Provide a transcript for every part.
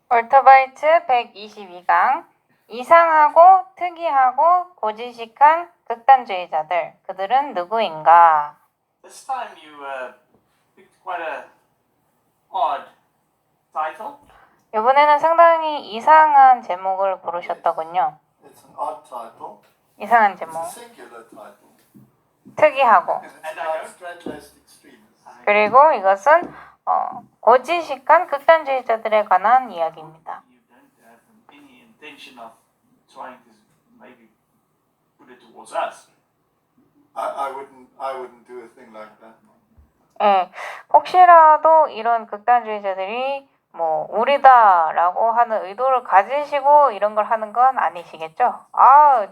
올터바이트 122강 이상하고 특이하고 고지식한 극단주의자들 그들은 누구인가? This time you picked quite a odd title. 이번에는 상당히 이상한 제목을 고르셨더군요. It's an odd title. 이상한 It's 제목. a singular title. 특이하고. And it's about straight-laced extremists. 그리고 이것은 고지식한 극단주의자들에 관한 이야기입니다. You don't have any intention of trying to maybe put it towards us. I wouldn't do a thing like that. 예, 혹시라도 이런 극단주의자들이 뭐 우리다라고 하는 의도를 가지시고 이런 걸 하는 건 아니시겠죠?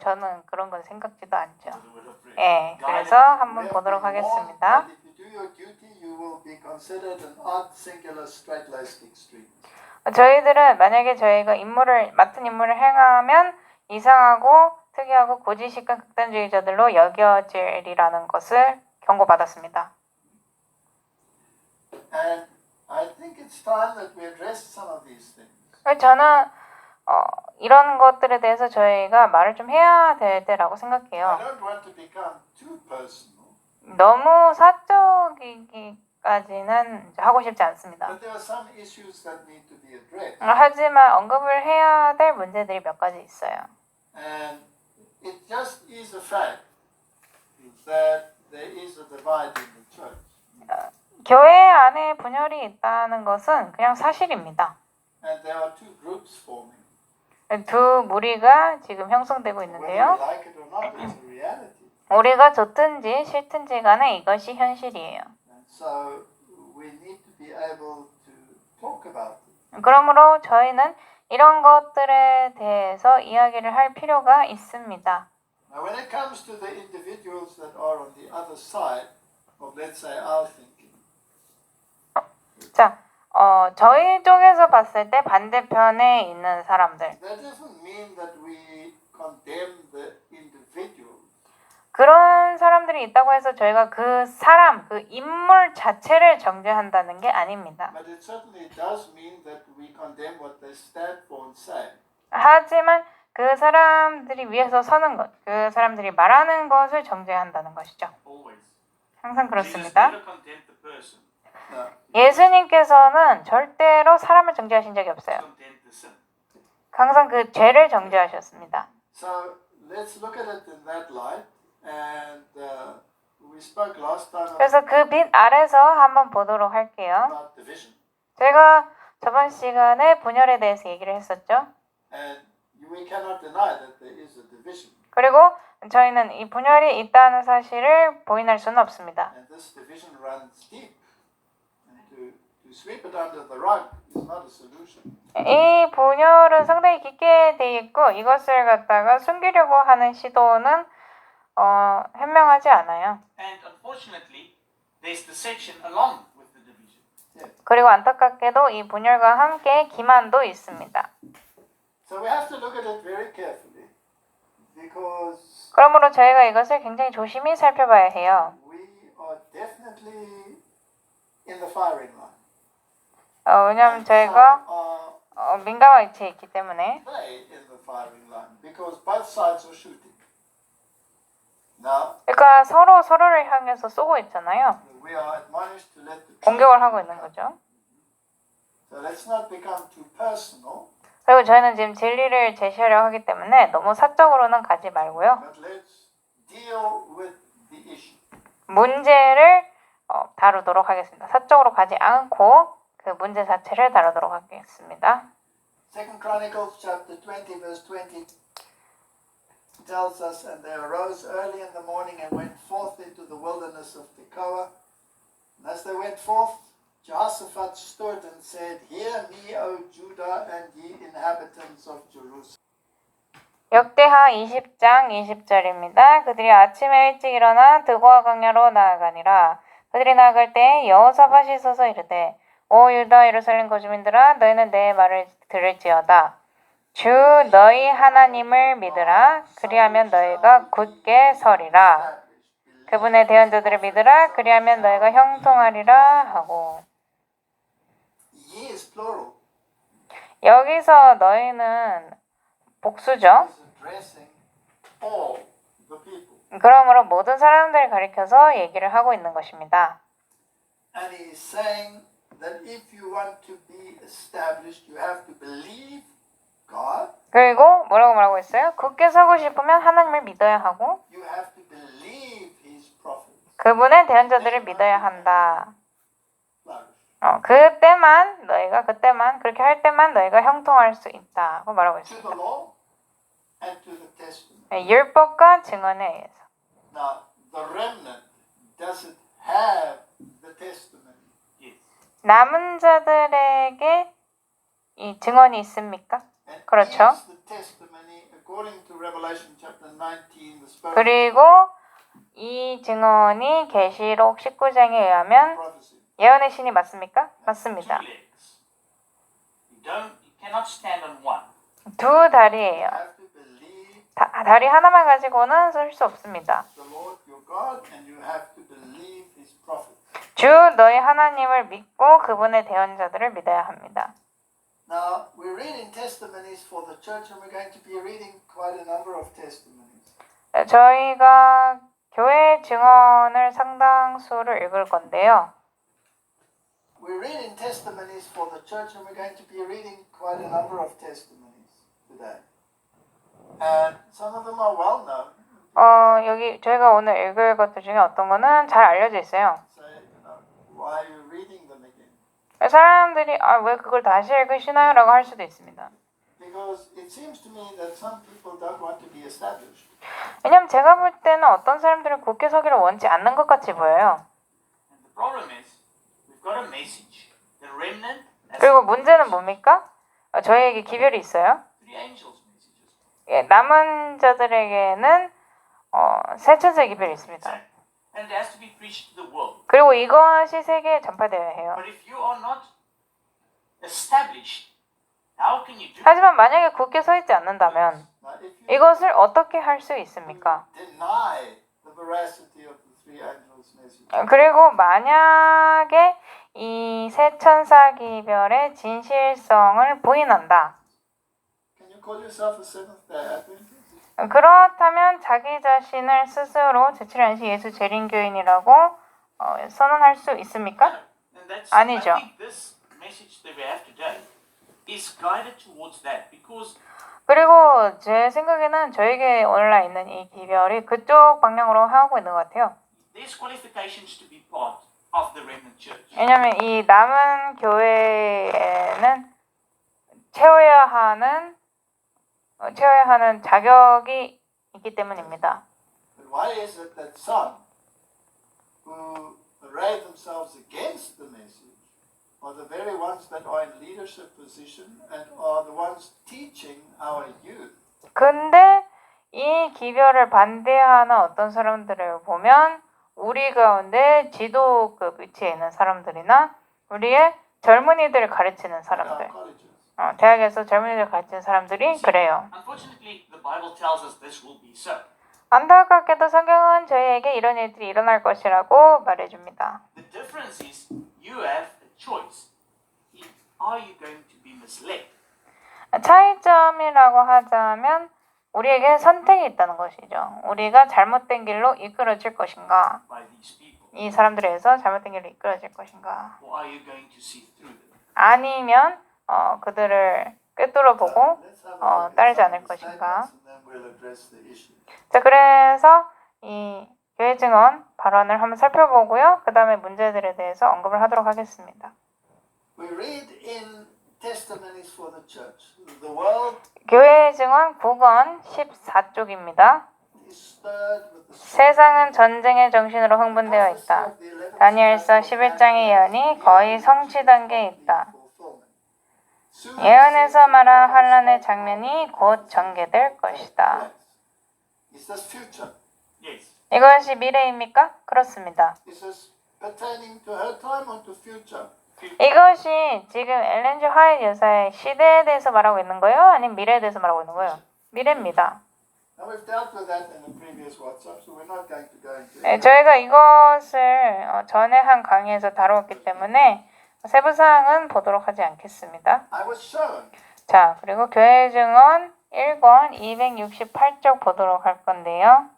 저는 그런 건 생각지도 않죠. With a word of prayer. 예, 그래서 한번 보도록 하겠습니다. If you do your duty, you will be considered an odd, singular, straight-laced extremist. 저희들은 만약에 저희가 맡은 임무를 행하면 이상하고 특이하고 고지식한 극단주의자들로 여겨지리라는 것을 경고받았습니다. And I think it's time that we address some of these things. 저는 이런 것들에 대해서 저희가 말을 좀 해야 될 때라고 I 생각해요. don't want to become too personal, 너무 사적이기까지는 하고 싶지 않습니다. but there are some issues that need to be addressed. 하지만 언급을 해야 될 문제들이 몇 가지 있어요. And it just is a fact that there is a divide in the church. 교회 안에 분열이 있다는 것은 그냥 사실입니다. And there are two groups forming. 두 무리가 지금 형성되고 Whether 있는데요. we like it or not, it's a reality. 우리가 좋든지 싫든지 간에 이것이 현실이에요. And so we need to be able to talk about it. 그러므로 저희는 이런 것들에 대해서 이야기를 할 필요가 있습니다. Now, when it comes to the individuals that are on the other side of, let's say, our thinking, 자, 저희 쪽에서 봤을 때 반대편에 있는 사람들. that doesn't mean that we condemn the individual. 그런 사람들이 있다고 해서 저희가 그 인물 자체를 정죄한다는 게 아닙니다. But it certainly does mean that we condemn what they stand for and say. 하지만 그 사람들이 위해서 서는 것, 그 사람들이 말하는 것을 정죄한다는 것이죠. Always. 항상 Jesus 그렇습니다. never condemned the person. Now, 예수님께서는 절대로 사람을 정죄하신 적이 He 없어요. condemned the sin. 항상 그 죄를 정죄하셨습니다. so let's look at it in that light. And we spoke last time 그래서 그 빛 아래서 한번 보도록 할게요. about division. 제가 저번 시간에 분열에 대해서 얘기를 했었죠. And we cannot deny that there is a division. 그리고 저희는 이 분열이 있다는 사실을 부인할 수는 없습니다. And this division runs deep. And to sweep it under the rug is not a solution. 이 분열은 상당히 깊게 돼 있고 이것을 갖다가 숨기려고 하는 시도는 현명하지 않아요. And unfortunately, there's deception along with the division. 그리고 안타깝게도 이 분열과 함께 기만도 있습니다. So we have to look at it very carefully because 그러므로 저희가 이것을 굉장히 조심히 살펴봐야 해요. we are definitely in the firing line. 왜냐하면 And 저희가 some are 민감한 위치에 있기 때문에 play in the firing line because both sides are shooting. Now 그러니까 서로를 향해서 쏘고 있잖아요. we are admonished to let the 공격을 하고 있는 거죠. So let's not become too personal, 그리고 저희는 지금 진리를 제시하려고 하기 때문에 너무 사적으로는 가지 말고요. but let's deal with the issue. 문제를 다루도록 하겠습니다. 사적으로 가지 않고 그 문제 자체를 다루도록 하겠습니다. Second Chronicles chapter 20 verse 20 tells us, and they arose early in the morning and went forth into the wilderness of Tekoa. And as they went forth, Jehoshaphat stood and said, Hear me, O Judah, and ye inhabitants of Jerusalem. 역대하 20장 20절입니다. 그들이 아침에 일찍 일어나 드고아 광야로 나아가니라. 그들이 나아갈 때 여호사밧이 서서 이르되 오 유다 예루살렘 거주민들아 너희는 내 말을 들을지어다. 주 너희 하나님을 믿으라. 그리하면 너희가 굳게 서리라. 그분의 대언자들을 믿으라. 그리하면 너희가 형통하리라 하고. Ye is plural. 여기서 너희는 복수죠. He's addressing all the people. 그러므로 모든 사람들을 가리켜서 얘기를 하고 있는 것입니다. And he's saying that if you want to be established, you have to believe God, 그리고 뭐라고 말하고 있어요? 굳게 서고 싶으면 하나님을 믿어야 하고 you have to believe his prophets. 그분의 대언자들을 믿어야 한다. Flourish. 그때만 그렇게 할 때만 너희가 형통할 수 있다고 말하고 To 있습니다. the law and to the testament. 네, 율법과 증언에 의해서. Now, the remnant doesn't have the testimony. Yes. 남은 자들에게 이 증언이 있습니까? And 그렇죠. is the testimony, according to Revelation chapter 19, the spoken 그리고 이 증언이 계시록 19장에 의하면 prophecy. 예언의 신이 맞습니까? Two 맞습니다. legs. You cannot stand on one. 두 다리예요. You have to believe 다리 하나만 가지고는 설 수 없습니다. the Lord your God, and you have to believe his prophets. 주 너희 하나님을 믿고 그분의 대언자들을 믿어야 합니다. Now, we're reading testimonies for the church, and we're going to be reading quite a number of testimonies. 저희가 교회 증언을 상당수를 읽을 건데요. We're reading testimonies for the church, and we're going to be reading quite a number of testimonies today. And some of them are well known. 여기 저희가 오늘 읽을 것들 중에 어떤 거는 잘 알려져 있어요. Say, why are you reading them again? 사람들이 왜 그걸 다시 읽으시나요? 라고 할 수도 있습니다. Because it seems to me that some people don't want to be established. 왜냐면 제가 볼 때는 어떤 사람들은 굳게 서기를 원치 않는 것 같이 보여요. And the problem is, we've got a message. The remnant has 그리고 문제는 뭡니까? 저희에게 기별이 있어요. three angels' messages. 예, 남은 자들에게는 세 천사의 기별이 있습니다. And it has to be preached to the world. 그리고 이것이 세계에 전파되어야 해요. But if you are not established, how can you do it? 하지만 만약에 굳게 서 있지 않는다면 Now, if you 이것을 어떻게 할 수 있습니까? deny the veracity of the three angels' message, 그리고 만약에 이 세 천사 기별의 진실성을 부인한다. can you call yourself a Seventh-day Adventist? 그렇다면 자기 자신을 스스로 제7일 안식 예수 재림교인이라고 선언할 수 있습니까? And that's, 아니죠. I think this message that we have today is guided towards that because 그리고 제 생각에는 저에게 올라 있는 이 기별이 그쪽 방향으로 하고 있는 것 같아요. there's qualifications to be part of the remnant church. 왜냐하면 이 남은 교회에는 채워야 하는 자격이 있기 때문입니다. But why is it that some who array themselves against the message are the very ones that are in leadership position and are the ones teaching our youth? 근데 이 기별을 반대하는 어떤 사람들을 보면 우리 가운데 지도급 위치에 있는 사람들이나 우리의 젊은이들을 가르치는 At 사람들, our colleges. 대학에서 젊은이들을 가르치는 사람들이 그래요. Unfortunately, the Bible tells us this will be so. 안타깝게도 성경은 저희에게 이런 일들이 일어날 것이라고 말해줍니다. The difference is you have a choice. Are you going to be misled? 차이점이라고 하자면 우리에게 선택이 있다는 것이죠. 우리가 잘못된 길로 이끌어질 것인가, By these people? 이 사람들에 의해서 잘못된 길로 이끌어질 것인가, Or are you going to see through them? 아니면 그들을 꿰뚫어 보고 Let's have a look at 따르지 some 않을 of the 것인가. statements and then we'll address the issue. 자, 그래서 이 교회 증언 발언을 한번 살펴보고요. 그 다음에 문제들에 대해서 언급을 하도록 하겠습니다. We read in Testimonies for the Church. The world 교회 증언 9권 14쪽입니다. is stirred with the 세상은 전쟁의 정신으로 흥분되어 있다. 다니엘서 11장의 예언이 거의 성취 단계에 있다. 예언에서 말한 환란의 장면이 곧 전개될 것이다. Is this future? Yes. 이것이 미래입니까? 그렇습니다. Is this pertaining to her time or to future? 이것이 지금 엘렌 G 화이트 여사의 시대에 대해서 말하고 있는 거예요? 아니면 미래에 대해서 말하고 있는 거예요? 미래입니다. Now we've dealt with that in the previous WhatsApp, so we're not going to go into 네, it. 저희가 이것을 전에 한 강의에서 다루었기 때문에 세부 사항은 보도록 하지 않겠습니다. I was shown 자, 그리고 교회 증언 1권 268쪽 보도록 할 건데요.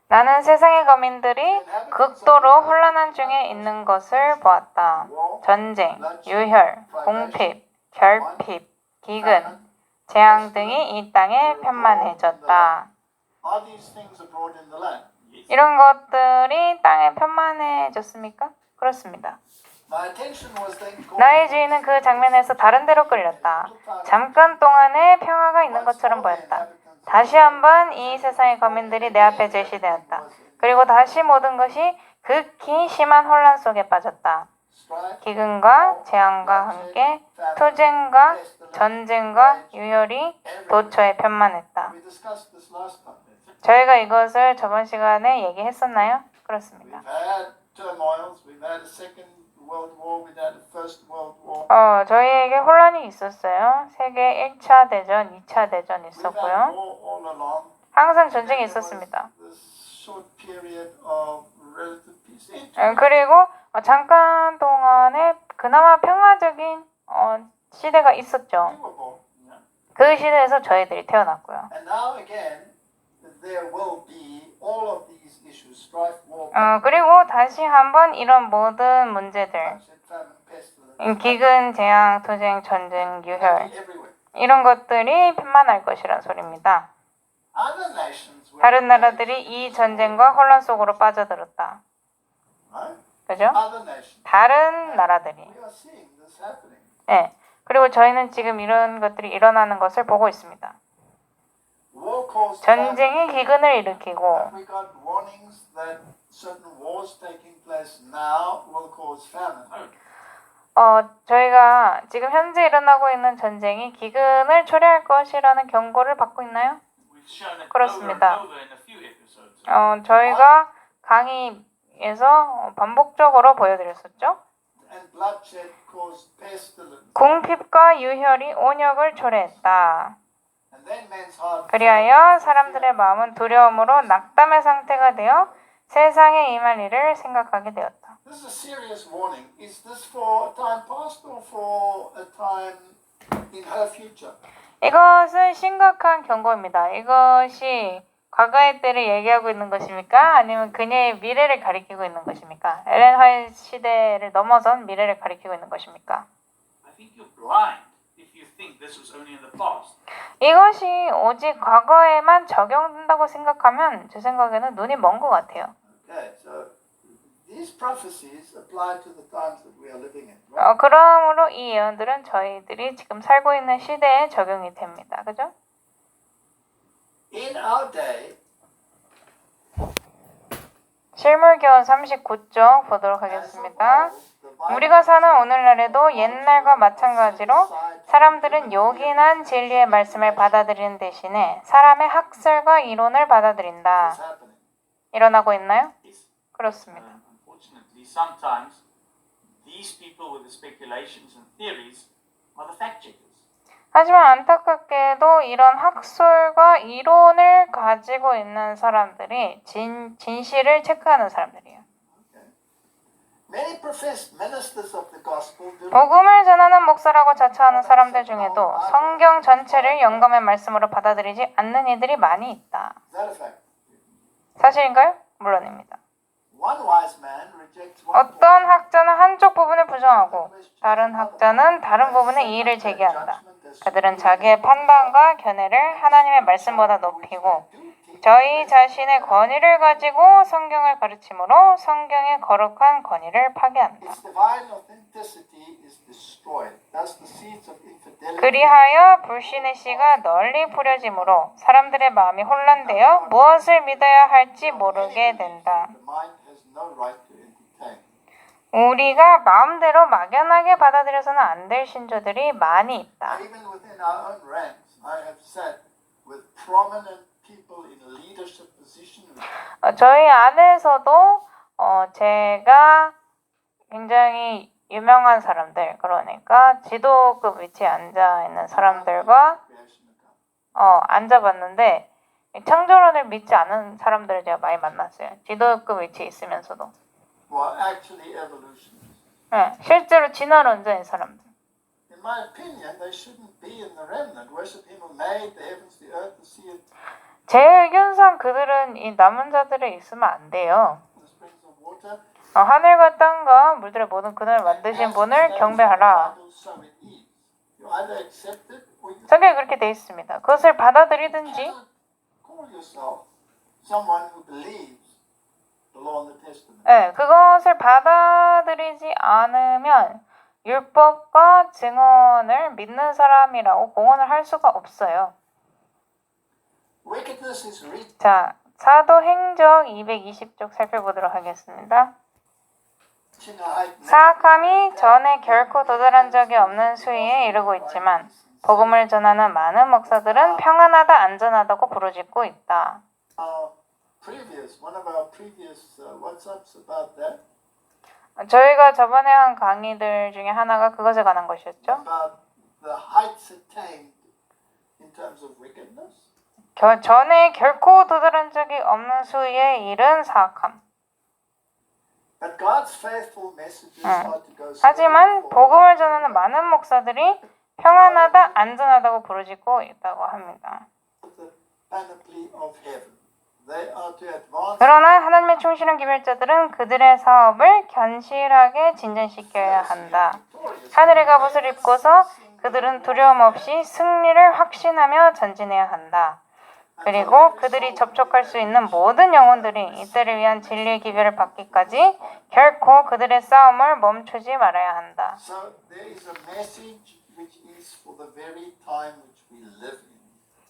나는 세상의 거민들이 극도로 혼란한 중에 있는 것을 보았다. 전쟁, 유혈, 공핍, 결핍, 기근, 재앙 등이 이 땅에 편만해졌다. Are these things abroad in the land? 이런 것들이 땅에 편만해졌습니까? 그렇습니다. My attention was then called 나의 주인은 그 장면에서 다른 데로 끌렸다. 잠깐 동안의 평화가 있는 것처럼 보였다. 다시 한번 이 세상의 거민들이 내 앞에 제시되었다. 그리고 다시 모든 것이 극히 심한 혼란 속에 빠졌다. strife, 기근과 재앙과 함께 투쟁과 전쟁과 유혈이 도처에 편만했다. we discussed this last time. 저희가 이것을 저번 시간에 얘기했었나요? 그렇습니다. We've had turmoils, we've had a second world war, we've had a first world war. 저희에게 혼란이 있었어요. 세계 1차 대전, 2차 대전 We've had 있었고요. war all along. 항상 전쟁이 있었습니다. This short period of relative peace. 그리고 잠깐 동안에 그나마 평화적인 시대가 있었죠. We were born, yeah. 그 시대에서 저희들이 태어났고요. And now again, there will be all of these issues, strife, war, 그리고 다시 한번 이런 모든 문제들, bloodshed, famine, pestilence, 기근, 재앙, 투쟁, 전쟁, 유혈 everywhere. 이런 것들이 편만할 것이란 소리입니다. Other nations will 다른 나라들이 이 전쟁과 혼란 속으로 빠져들었다. right? 그죠? Other nations. 다른 나라들이. We are seeing this happening. 네. 그리고 저희는 지금 이런 것들이 일어나는 것을 보고 있습니다. War caused famine. 전쟁이 기근을 일으키고 We got warnings that certain wars taking place now will cause famine. 저희가 지금 현재 일어나고 있는 전쟁이 기근을 초래할 것이라는 경고를 받고 있나요? We've shown it 그렇습니다. over and over in a few episodes. 저희가 강의에서 반복적으로 보여드렸었죠. And bloodshed caused pestilence. 공핍과 유혈이 온역을 초래했다. And then men's heart 그리하여 사람들의 마음은 두려움으로 낙담의 상태가 되어 세상에 임할 일을 생각하게 되었다. This is a serious warning. Is this for a time past or for a time in her future? 이것은 심각한 경고입니다. 이것이 과거의 때를 얘기하고 있는 것입니까? 아니면 그녀의 미래를 가리키고 있는 것입니까? 엘렌 화이트 시대를 넘어선 미래를 가리키고 있는 것입니까? I think you're blind if you think this was only in the past. 이것이 오직 과거에만 적용된다고 생각하면 제 생각에는 눈이 먼 것 같아요. Okay, so these prophecies apply to the times that we are living in. Right? 그러므로 이 예언들은 저희들이 지금 살고 있는 시대에 적용이 됩니다. 그죠? In our day, 실물교훈 39쪽 보도록 하겠습니다. 우리가 사는 오늘날에도 옛날과 마찬가지로 사람들은 요긴한 진리의 말씀을 받아들이는 대신에 사람의 학설과 이론을 받아들인다. is happening. 일어나고 있나요? Yes. 그렇습니다. Unfortunately, sometimes these people with the speculations and theories are the fact checkers. 하지만 안타깝게도 이런 학설과 이론을 가지고 있는 사람들이 진실을 체크하는 사람들이에요. Okay. Many professed ministers of the gospel do not 복음을 전하는 목사라고 자처하는 사람들 중에도 성경 전체를 영감의 말씀으로 받아들이지 않는 이들이 많이 있다. is that a fact? 사실인가요? 물론입니다. One wise man rejects one 어떤 학자는 한쪽 부분을 부정하고 다른 학자는 다른 부분에 이의를 제기한다. 그들은 자기의 판단과 견해를 하나님의 말씀보다 높이고 저희 자신의 권위를 가지고 성경을 가르침으로 성경의 거룩한 권위를 파괴한다. Its divine authenticity is destroyed. Thus the seeds of infidelity 그리하여 불신의 씨가 널리 뿌려지므로 사람들의 마음이 혼란되어 무엇을 믿어야 할지 모르게 된다. the mind has no right to entertain. 우리가 마음대로 막연하게 받아들여서는 안 될 신조들이 많이 있다. Even within our own ranks, I have sat with prominent people in leadership positions. 저희 안에서도 제가 굉장히 유명한 사람들, 그러니까 지도급 위치에 앉아 있는 사람들과 앉아봤는데 창조론을 믿지 않은 사람들을 제가 많이 만났어요. 지도급 위치에 있으면서도. Who are actually evolutionists. 네, 실제로 진화론자인 사람들. In my opinion, they shouldn't be in the remnant. Worship him who made the heavens, the earth, the sea, 제 의견상 그들은 이 남은 자들에 있으면 안 돼요. the springs of water. 하늘과 땅과 물들의 모든 그들을 만드신 분을 경배하라. So it is. You either accept it or you 성경에 그렇게 돼 있습니다. 그것을 받아들이든지 cannot call yourself someone who believes the law and the testament. 네, 그것을 받아들이지 않으면 율법과 증언을 믿는 사람이라고 공언을 할 수가 없어요. Wickedness is written. 자, 사도행적 220쪽 살펴보도록 하겠습니다. 사악함이 전에 결코 도달한 적이 없는 수위에 이르고 있지만 복음을 전하는 많은 목사들은 평안하다 안전하다고 부르짖고 있다. One of our previous WhatsApps about that. 저희가 저번에 한 강의들 중에 하나가 그것에 관한 것이었죠. About the heights attained in terms of wickedness. 전에 결코 도달한 적이 없는 수위에 이른 사악함. But God's faithful messages are to go 하지만 복음을 전하는 많은 목사들이 평안하다 안전하다고 부르짖고 있다고 합니다. the panoply of heaven. They are to advance 그러나 하나님의 충실한 기별자들은 그들의 사업을 견실하게 진전시켜야 한다. 하늘의 갑옷을 입고서 그들은 두려움 없이 승리를 확신하며 전진해야 한다. 그리고 그들이 접촉할 수 있는 모든 영혼들이 이때를 위한 진리의 기별을 받기까지 결코 그들의 싸움을 멈추지 말아야 한다. So there is a message which is for the very time which we live in.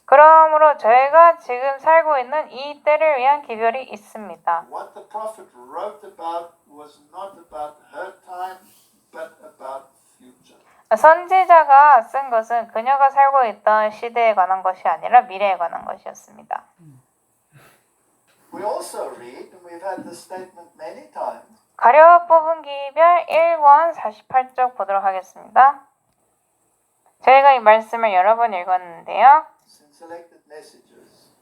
그러므로 저희가 지금 살고 있는 이 때를 위한 기별이 있습니다. What the prophet wrote about was not about her time, but about future. 선지자가 쓴 것은 그녀가 살고 있던 시대에 관한 것이 아니라 미래에 관한 것이었습니다. We also read, and we've had this statement many times, 가려 뽑은 기별 1권 48쪽 보도록 하겠습니다. 저희가 이 말씀을 여러 번 읽었는데요. in selected messages,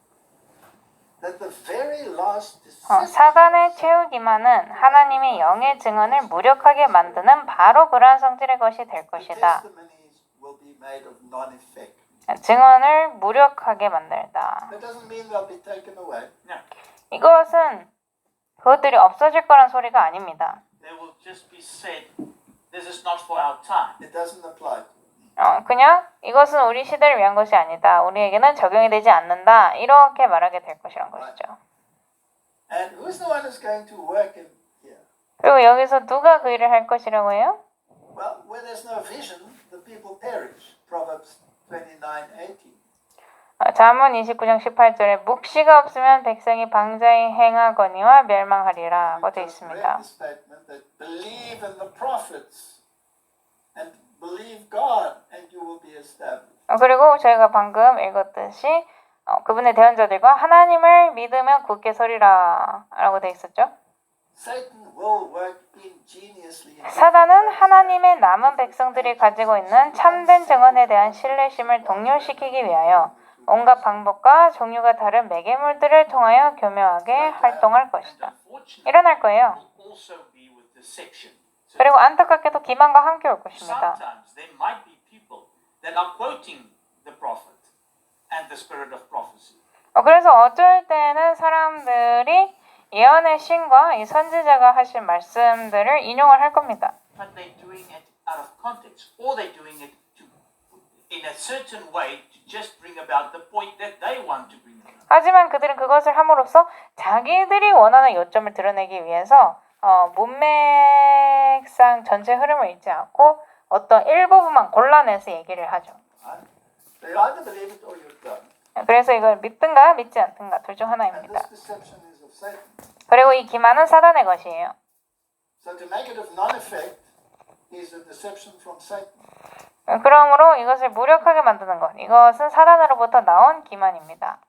that the very last 사단의 최후기만은 하나님의 영의 증언을 무력하게 만드는 바로 그러한 성질의 것이 될 것이다. testimonies will be made of non-effect. 증언을 무력하게 만들다. That doesn't mean they'll be taken away. 이것은 그것들이 없어질 거란 소리가 아닙니다. They will just be said, this is not for our time. It doesn't apply. 그냥 이것은 우리 시대를 위한 것이 아니다. 우리에게는 적용이 되지 않는다. 이렇게 말하게 될 것이란 것이죠. And who's the one who's going to work in here? 그리고 여기서 누가 그 일을 할 것이라고 해요? Well, where there's no vision, the people perish. Proverbs 29:18. 잠언 29장 18절에 묵시가 없으면 백성이 방자히 행하거니와 멸망하리라고 되어 있습니다. Read the statement that believe in the prophets and believe God and you will be established. 그리고 저희가 방금 읽었듯이 그분의 대언자들과 하나님을 믿으면 굳게 서리라 라고 되어 있었죠. Satan will work ingeniously. 사단은 하나님의 남은 백성들이 가지고 있는 참된 증언에 대한 신뢰심을 동요시키기 위하여 온갖 방법과 종류가 다른 매개물들을 통하여 교묘하게 활동할 것이다. 일어날 거예요. Also be with deception. So 그리고 안타깝게도 기만과 함께 올 것입니다. sometimes there might be people that are quoting the prophet and the spirit of prophecy. 그래서 어쩔 때는 사람들이 예언의 신과 이 선지자가 하신 말씀들을 인용을 할 겁니다. But they're doing it out of context, or they're doing it in a certain way to just bring about the point that they want to bring about. 하지만 그들은 그것을 함으로써 자기들이 원하는 요점을 드러내기 위해서 문맥상 전체 흐름을 읽지 않고 어떤 일부분만 골라내서 얘기를 하죠. They either believe it or you don't. 그래서 이걸 믿든가 믿지 않든가 둘 중 And 하나입니다. this deception is of Satan. 그리고 이 기만은 사단의 것이에요. So to make it of non-effect is a deception from Satan. 그러므로 이것을 무력하게 만드는 것, 이것은 사단으로부터 나온 기만입니다.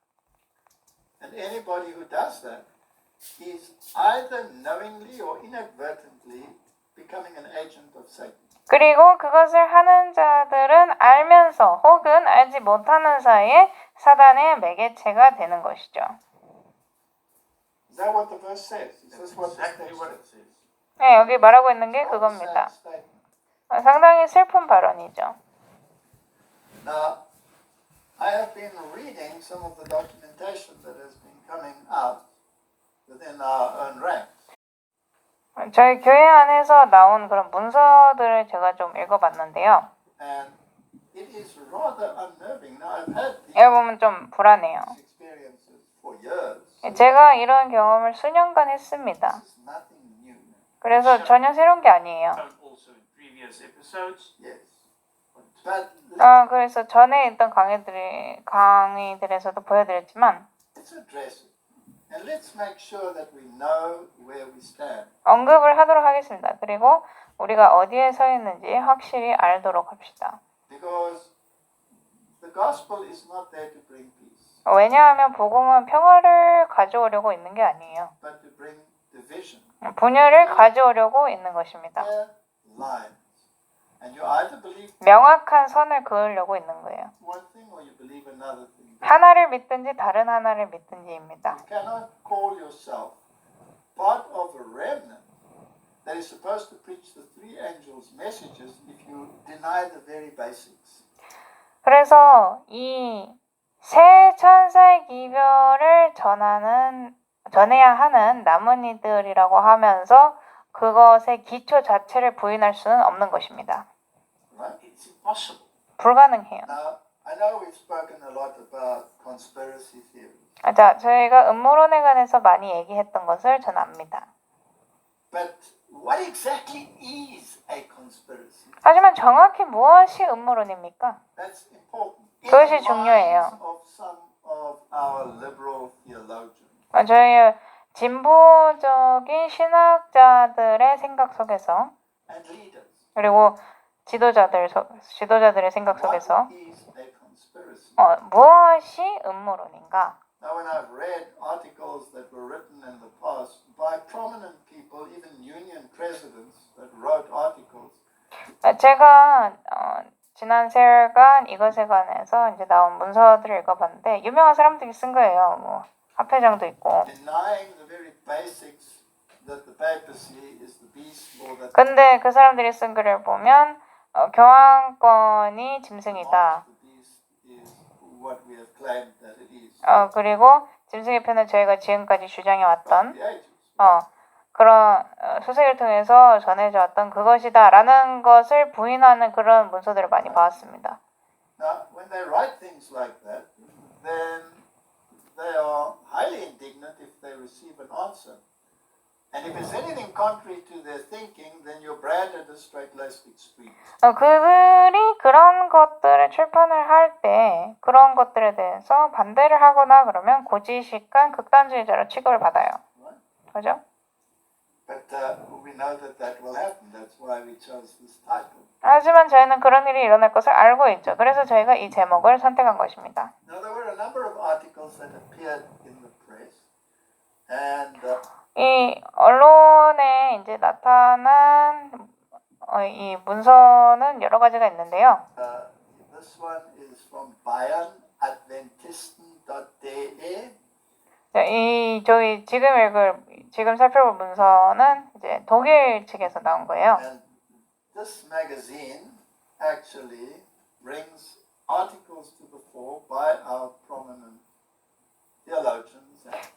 And anybody who does that is either knowingly or inadvertently becoming an agent of Satan. 그리고 그것을 하는 자들은 알면서 혹은 알지 못하는 사이에 사단의 매개체가 되는 것이죠. Is that what the verse says? Is this what the Exactly text what it says? says. 네, 여기 말하고 있는 게 It's a rather 그겁니다. sad statement. 상당히 슬픈 발언이죠. Now, I have been reading some of the documentation that has been coming out within our own ranks. 저희 교회 안에서 나온 그런 문서들을 제가 좀 읽어봤는데요. And it is rather unnerving. Now, I've had 읽어보면 좀 불안해요. these experiences for years. 제가 이런 경험을 수년간 했습니다. This is nothing new. 그래서 전혀 새로운 게 아니에요. Also in previous episodes. Yes. But 그래서 전에 있던 강의들에서도 보여드렸지만 let's address it. And let's make sure that we know where we stand. 언급을 하도록 하겠습니다. 그리고 우리가 어디에 서 있는지 확실히 알도록 합시다. Because the gospel is not there to bring peace, 왜냐하면 복음은 평화를 가져오려고 있는 게 아니에요. but to bring division. 분열을 가져오려고 있는 것입니다. Clear lines. And you either believe 명확한 선을 그으려고 있는 거예요. one thing or you believe another thing. 하나를 믿든지 다른 하나를 믿든지입니다. You cannot call yourself part of a remnant that is supposed to preach the three angels' messages if you deny the very basics. 그래서 이 세 천사의 기별을 전해야 하는 남은 이들이라고 하면서 그것의 기초 자체를 부인할 수는 없는 것입니다. Right? It's impossible. 불가능해요. Now, I know we've spoken a lot about conspiracy theories, 자, 저희가 음모론에 관해서 많이 얘기했던 것을 전 압니다. but what exactly is a conspiracy? 하지만 정확히 무엇이 음모론입니까? That's important. In 그것이 the 중요해요. minds of some of our liberal theologians. 저희 진보적인 신학자들의 생각 속에서 And leaders. 그리고 지도자들의 생각 속에서 What is a conspiracy? 무엇이 음모론인가? Now, when I've read articles that were written in the past by prominent people, even union presidents that wrote articles, 제가 지난 세월간 이것에 관해서 이제 나온 문서들을 읽어봤는데 유명한 사람들이 쓴 거예요. 뭐 합회장도 있고. denying the very basics that the papacy is the beast or that 근데 그 사람들이 쓴 글을 보면 교황권이 짐승이다. the beast is what we have claimed that it is. 그리고 짐승의 편은 저희가 지금까지 주장해왔던 The ages. 그런 수색을 통해서 전해져 왔던 그것이다라는 것을 부인하는 그런 문서들을 많이 봐왔습니다. Now, when they write things like that, then they are highly indignant if they receive an answer. And if it's anything contrary to their thinking, then you're branded as straight-laced extremists. 그들이 그런 것들을 출판을 할 때 그런 것들에 대해서 반대를 하거나 그러면 고지식한 극단주의자로 취급을 받아요. Right? 그죠? But we know that that will happen. That's why we chose this title. 하지만 저희는 그런 일이 일어날 것을 알고 있죠. 그래서 저희가 이 제목을 선택한 것입니다. Now, there were a number of articles that appeared in the press, and 이 언론에 이제 나타난 이 문서는 여러 가지가 있는데요. this one is from bayernadventisten.de. 저희 지금 살펴볼 문서는 이제 독일 측에서 나온 거예요. And this magazine actually brings articles to the fore by our prominent theologians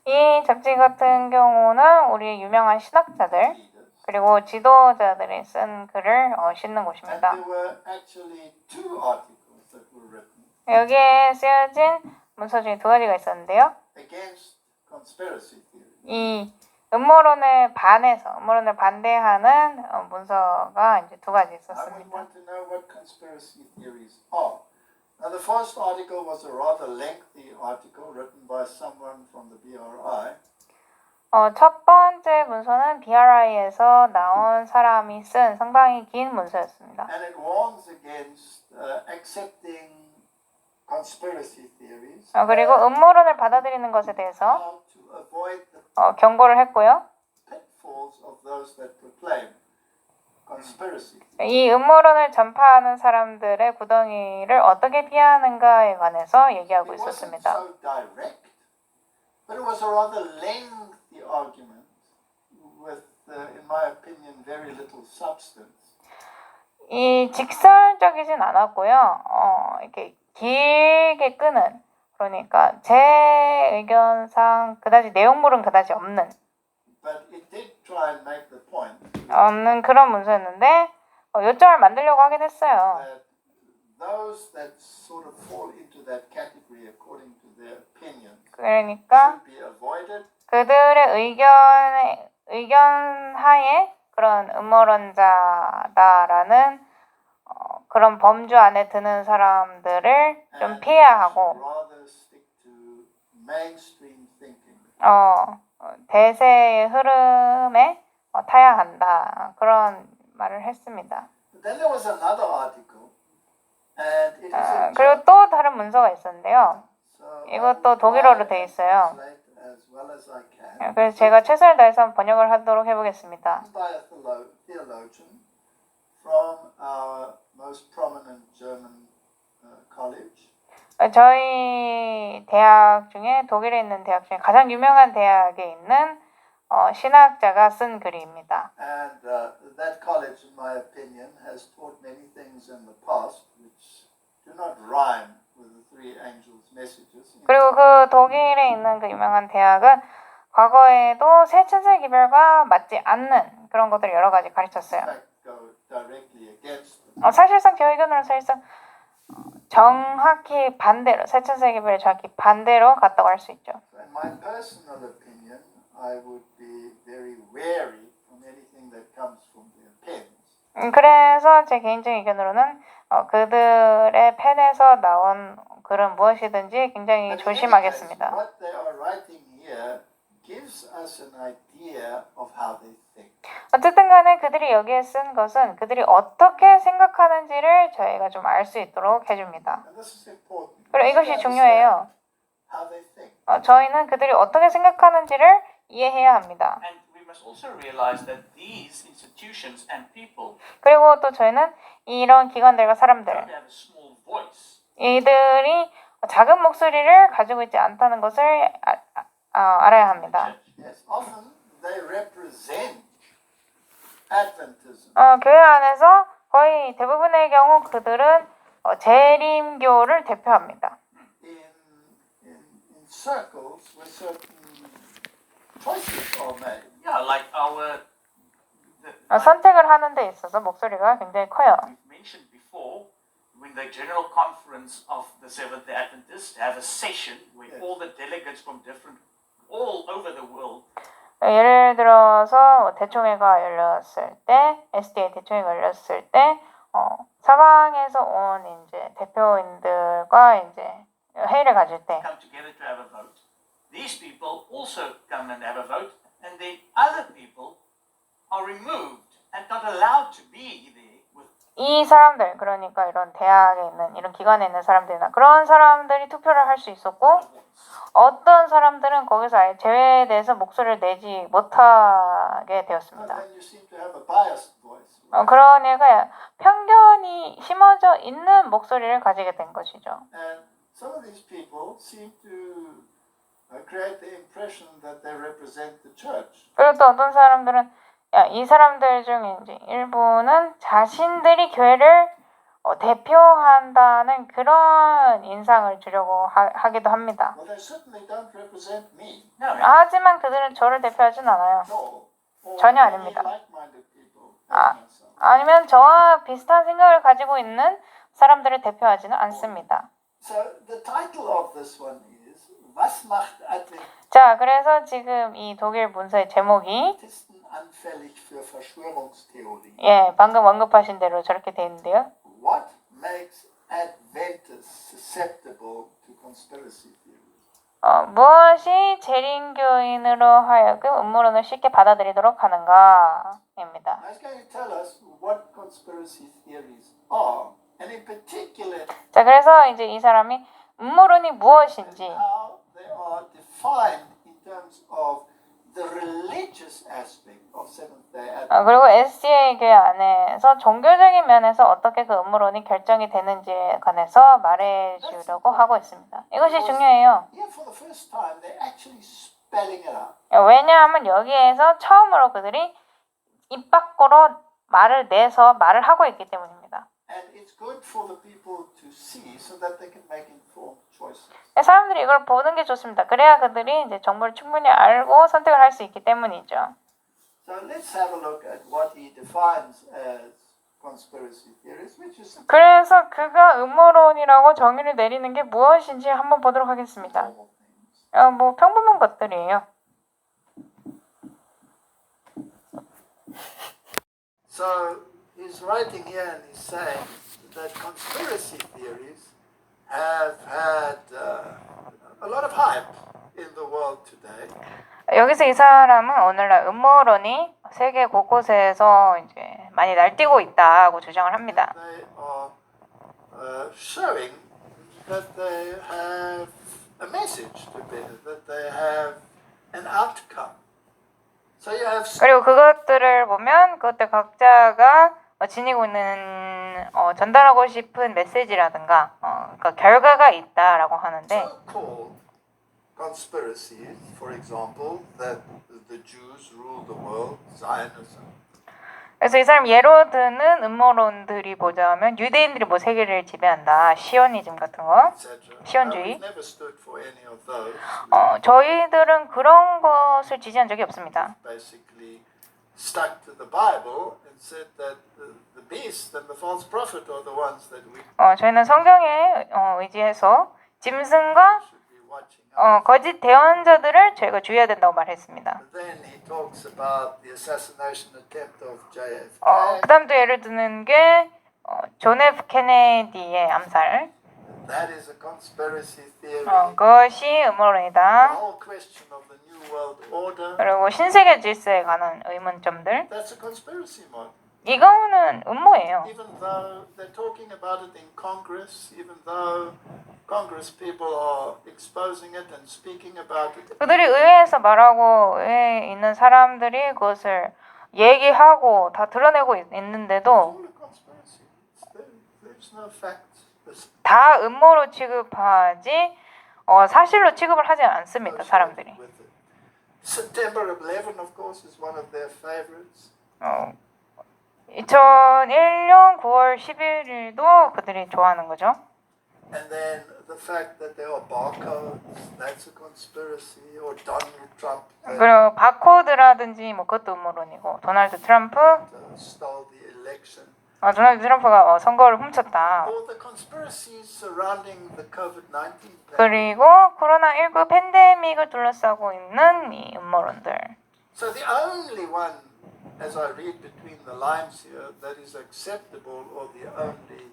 이 잡지 같은 경우는 우리 유명한 신학자들 and leaders. 그리고 지도자들이 쓴 글을 싣는 And 곳입니다. there were actually two articles that were written 여기에 쓰여진 문서 중에 두 가지가 있었는데요. against conspiracy theory. 이 음모론을 반대하는 문서가 이제 두 가지 I would 있었습니다. want to know what conspiracy theories are. Now, the first article was a rather lengthy article written by someone from the BRI. 첫 번째 문서는 BRI에서 나온 사람이 쓴 상당히 긴 문서였습니다. And it warns against accepting conspiracy theories. 그리고 음모론을 받아들이는 것에 대해서 How to avoid the 경고를 했고요. pitfalls of those that proclaim conspiracy. 이 음모론을 전파하는 사람들의 구덩이를 어떻게 피하는가에 관해서 얘기하고 It wasn't 있었습니다. so direct, but it was a rather lengthy argument with in my opinion, very little substance. 이 직설적이진 않았고요. 이렇게 길게 끄는, 그러니까 제 의견상 그다지 내용물은 그다지 없는 But it did try and make the point 그런 문서였는데 요점을 만들려고 하긴 했어요. that those that sort of fall into that category according to their opinions 그러니까 should be avoided. 그들의 의견 하에 그런 음모론자다라는 그런 범주 안에 드는 사람들을 좀 And 피해야 should 하고 rather stick to mainstream thinking. 대세의 흐름에 타야 한다. 그런 말을 했습니다. But then there was another article, and it is in 그리고 또 다른 문서가 있었는데요. So 이것도 I will 독일어로 try 돼 and 있어요. translate as well as I can. 그래서 제가 최선을 다해서 번역을 하도록 해보겠습니다. By a theologian from our most prominent German college. 저희 대학 중에 독일에 있는 대학 중에 가장 유명한 대학에 있는 신학자가 쓴 글입니다. And that college, in my opinion, has taught many things in the past which do not rhyme with the three angels' messages. 그리고 그 독일에 있는 그 유명한 대학은 과거에도 세 천사의 기별과 맞지 않는 그런 것들을 여러 가지 가르쳤어요. In fact, go directly against them. 사실상 제 의견으로는 사실상 정확히 반대로 세 천사의 기별에 정확히 반대로 갔다고 할 수 있죠. So in my personal opinion, I would be very wary from anything that comes from their pens. 그래서 제 개인적인 의견으로는 그들의 펜에서 나온 글은 무엇이든지 굉장히 But in any case, 조심하겠습니다. what they are writing here gives us an idea of how they think. 어쨌든 간에 그들이 여기에 쓴 것은 그들이 어떻게 생각하는지를 저희가 좀 알 수 있도록 해줍니다. And this is important. 그리고 We have 이것이 to 중요해요. understand how they think. 저희는 그들이 어떻게 생각하는지를 이해해야 합니다. And we must also realize that these institutions and people 그리고 또 저희는 이런 기관들과 사람들, don't have a small voice. 이들이 작은 목소리를 가지고 있지 않다는 것을 알아야 합니다. Yes, often they represent Adventism. 교회 안에서 거의 대부분의 경우 그들은 재림교를 대표합니다. In circles where certain choices are made. Yeah, like 선택을 하는 데 있어서 목소리가 굉장히 커요. we've mentioned before, when the General Conference of the Seventh-day Adventists have a session where Yes. all the delegates from all over the world 예를 들어서 대총회가 열렸을 때, SDA 대총회가 열렸을 때, 사방에서 온 이제 대표인들과 이제 회의를 가질 때, come together to have a vote. These people also come and have a vote, and then other people are removed and not allowed to be there with 이 사람들, 그러니까 이런 대학에 있는, 이런 기관에 있는 사람들이나 그런 사람들이 투표를 할 수 있었고, 어떤 사람들은 거기서 아예 제외돼서 목소리를 내지 못하게 And 되었습니다. then you seem to have a biased voice. 그런 애가 편견이 심어져 있는 목소리를 가지게 된 것이죠. And some of these people seem to create the impression that they represent the church. 그리고 또 어떤 사람들은 이 사람들 중 이제 일부는 자신들이 교회를 대표한다는 그런 인상을 주려고 하기도 합니다. Well, they certainly don't represent me. no. 하지만 그들은 저를 대표하진 않아요. No. Or 전혀 any 아닙니다. like-minded people. 아. as myself. 아니면 저와 비슷한 생각을 가지고 있는 사람들을 대표하지는 않습니다. So the title of this one is Was macht 자, 그래서 지금 이 독일 문서의 제목이 Adventisten anfällig für Verschwörungstheorien? 방금 언급하신 대로 저렇게 되어 있는데요. What makes Adventists susceptible to conspiracy theories? 무엇이 재림교인으로 하여금 음모론을 쉽게 받아들이도록 하는가입니다. Now he's going to tell us what conspiracy theories are, and in particular 자, 그래서 이제 이 사람이 음모론이 무엇인지, how they are defined in terms of the religious aspect of Seventh-day Adventist. 그리고 SDA 교회 안에서 종교적인 면에서 어떻게 그 음모론이 결정이 되는지에 관해서 말해 주려고 하고 있습니다. 이것이 중요해요. Here for the first time they're actually spelling it out. 왜냐하면 여기에서 처음으로 그들이 입 밖으로 말을 내서 말을 하고 있기 때문입니다. And it's good for the people to see so that they can make informed choices. 사람들이 이걸 보는 게 좋습니다. 그래야 그들이 이제 정보를 충분히 알고 선택을 할 수 있기 때문이죠. So let's have a look at what he defines as conspiracy theories, which is 그래서 그가 음모론이라고 정의를 내리는 게 무엇인지 한번 보도록 하겠습니다. normal things. 뭐 평범한 것들이에요. So he's writing here and he's saying that conspiracy theories have had a lot of hype in the world today. 여기서 이 사람은 오늘날 음모론이 세계 곳곳에서 이제 많이 날뛰고 있다고 주장을 합니다. They are showing that they have a message to bear, that they have an outcome. So you have 그리고 그것들을 보면 그것들 각자가 지니고 있는 전달하고 싶은 메시지라든가 그러니까 결과가 있다라고 하는데 so-called conspiracies, for example, that the Jews rule the world, Zionism. 그래서 이 사람 예로 드는 음모론들이 보자면 유대인들이 뭐 세계를 지배한다, 시오니즘 같은 거. etc. 시온주의. We've never stood for any of those. 저희들은 그런 것을 지지한 적이 없습니다. Basically stuck to the Bible and said that the beast and the false prophet are the ones that we 저희는 성경에 의지해서 짐승과 should be watching out. 거짓 대언자들을 저희가 주의해야 된다고 말했습니다. Then he talks about the assassination attempt of JFK. 그다음 또 예를 드는 게 존 F 케네디의 암살. That is a conspiracy theory. 그것이 음모론이다. The whole question of the New World Order. 그리고 신세계 질서에 관한 의문점들. That's a conspiracy model. 이거는 음모예요. Even though they're talking about it in Congress, even though Congress people are exposing it and speaking about it. 그들이 의회에서 말하고 의회에 있는 사람들이 그것을 얘기하고 다 드러내고 있는데도 All a conspiracy. There's no facts. There's 다 음모로 취급하지 사실로 취급을 하지 않습니다. 사람들이. with it. September 11, of course, is one of their favorites. 2001년 9월 11일도 그들이 좋아하는 거죠. And then the fact that there are barcodes, that's a conspiracy. Or Donald Trump 그리고 바코드라든지 뭐 그것도 음모론이고 도널드 트럼프 stole the election. 도널드 트럼프가 선거를 훔쳤다. All the conspiracies surrounding the COVID-19 pandemic. 그리고 코로나19 팬데믹을 둘러싸고 있는 이 음모론들. So the only one, as I read between the lines here, that is acceptable, or the only